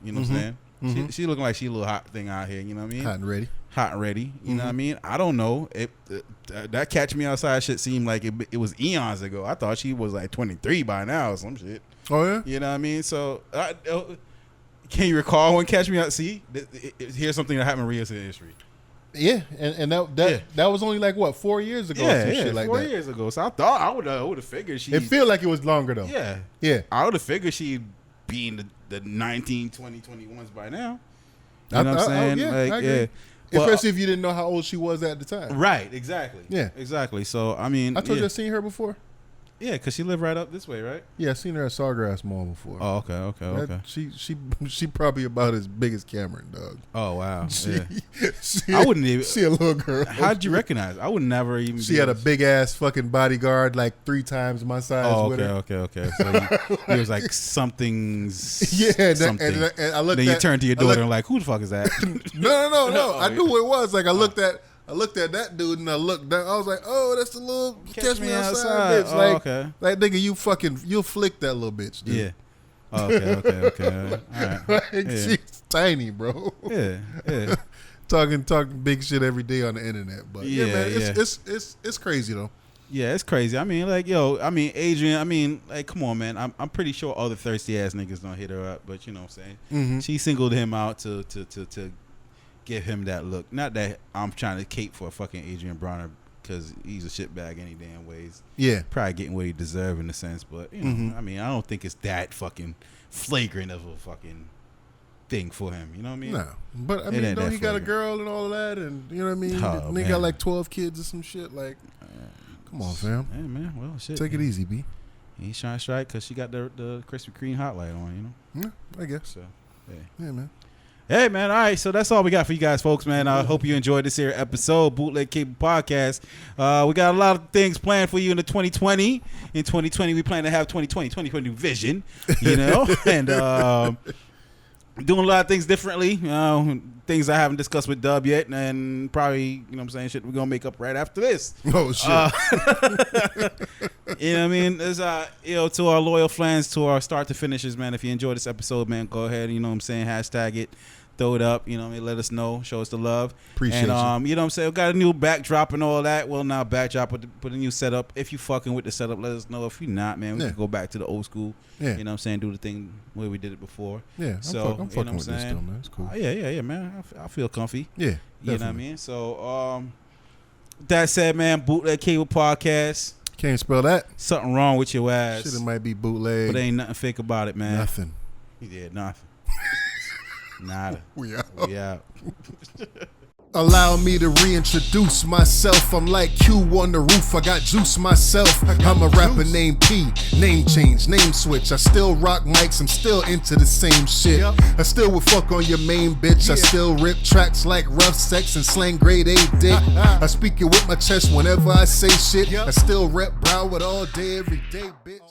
You know what I'm saying? Mm-hmm. She looking like she a little hot thing out here. You know what I mean? Hot and ready. You know what I mean? I don't know. That Catch Me Outside shit seemed like it was eons ago. I thought she was like 23 by now or some shit. Oh yeah. You know what I mean? So can you recall when Catch Me Out? See, here's something that happened in recent history. Yeah, and that was only like what 4 years ago. Yeah, shit like 4 years ago. So I thought I would have figured she. It feel like it was longer though. Yeah. I would have figured she'd be in the 19, 20, 21s by now. You know what I'm saying? I agree. Especially if you didn't know how old she was at the time. Right. Exactly. Yeah. Exactly. So I mean, I told you I've seen her before. Yeah, because she lived right up this way, right? Yeah, I've seen her at Sawgrass Mall before. Oh, okay. She probably about as big as Cameron, dog. Oh, wow. I wouldn't even. See a little girl. How'd you recognize? I would never even. She had a big ass fucking bodyguard, like 3 times my size. Oh, okay. So he was like something's. Yeah, something. And I looked. Then you turned to your daughter and like, who the fuck is that? No. I knew who it was. Like I looked at that dude and I looked down. I was like, oh, that's the little Catch Me Outside bitch. Like, like nigga, you'll flick that little bitch, dude. Yeah. Oh, okay. All right. Like, she's tiny, bro. Yeah. talking big shit every day on the internet. But yeah man, it's crazy though. Yeah, it's crazy. I mean, Adrian, come on, man. I'm pretty sure all the thirsty ass niggas don't hit her up, but you know what I'm saying? Mm-hmm. She singled him out to give him that look. Not that I'm trying to cape for fucking Adrian Bronner because he's a shitbag any damn ways. Yeah. Probably getting what he deserves in a sense, but you know, I mean, I don't think it's that fucking flagrant of a fucking thing for him. You know what I mean? No. But I mean, he got a girl and all of that, and you know what I mean? And he got like 12 kids or some shit. Like, come on, fam. Hey, man. Well, shit. Take it easy, B. He's trying to strike because she got the Krispy Kreme hot light on, Yeah, I guess. So, yeah, man. Hey, man. All right. So that's all we got for you guys, folks, man. I hope you enjoyed this here episode, Bootleg Cable Podcast. We got a lot of things planned for you in the 2020. In 2020, we plan to have 2020 vision, and doing a lot of things differently. Things I haven't discussed with Dub yet, and probably, shit we're going to make up right after this. Oh, shit. You know what I mean? There's, to our loyal fans, to our start to finishers, man, if you enjoyed this episode, man, go ahead, hashtag it. Throw it up, let us know, show us the love. Appreciate and, you know what I'm saying? We got a new backdrop and all that. Well, now backdrop with a new setup. If you fucking with the setup, let us know. If you're not, man, we can go back to the old school. Yeah. You know what I'm saying? Do the thing where we did it before. Yeah, I'm fucking with this still, man. It's cool. Yeah, man. I feel comfy. Yeah, definitely. You know what I mean? So, that said, man, Bootleg Cable Podcast. Can't spell that. Something wrong with your ass. Shit, it might be bootleg. But ain't nothing fake about it, man. Nothing. Yeah, nothing. Nada. We out. Allow me to reintroduce myself. I'm like Q on the roof. I got juice myself. I'm a rapper named P. Name change, name switch. I still rock mics. I'm still into the same shit. I still would fuck on your main bitch. I still rip tracks like rough sex and slang grade A dick. I speak it with my chest whenever I say shit. I still rep Broward all day, every day, bitch.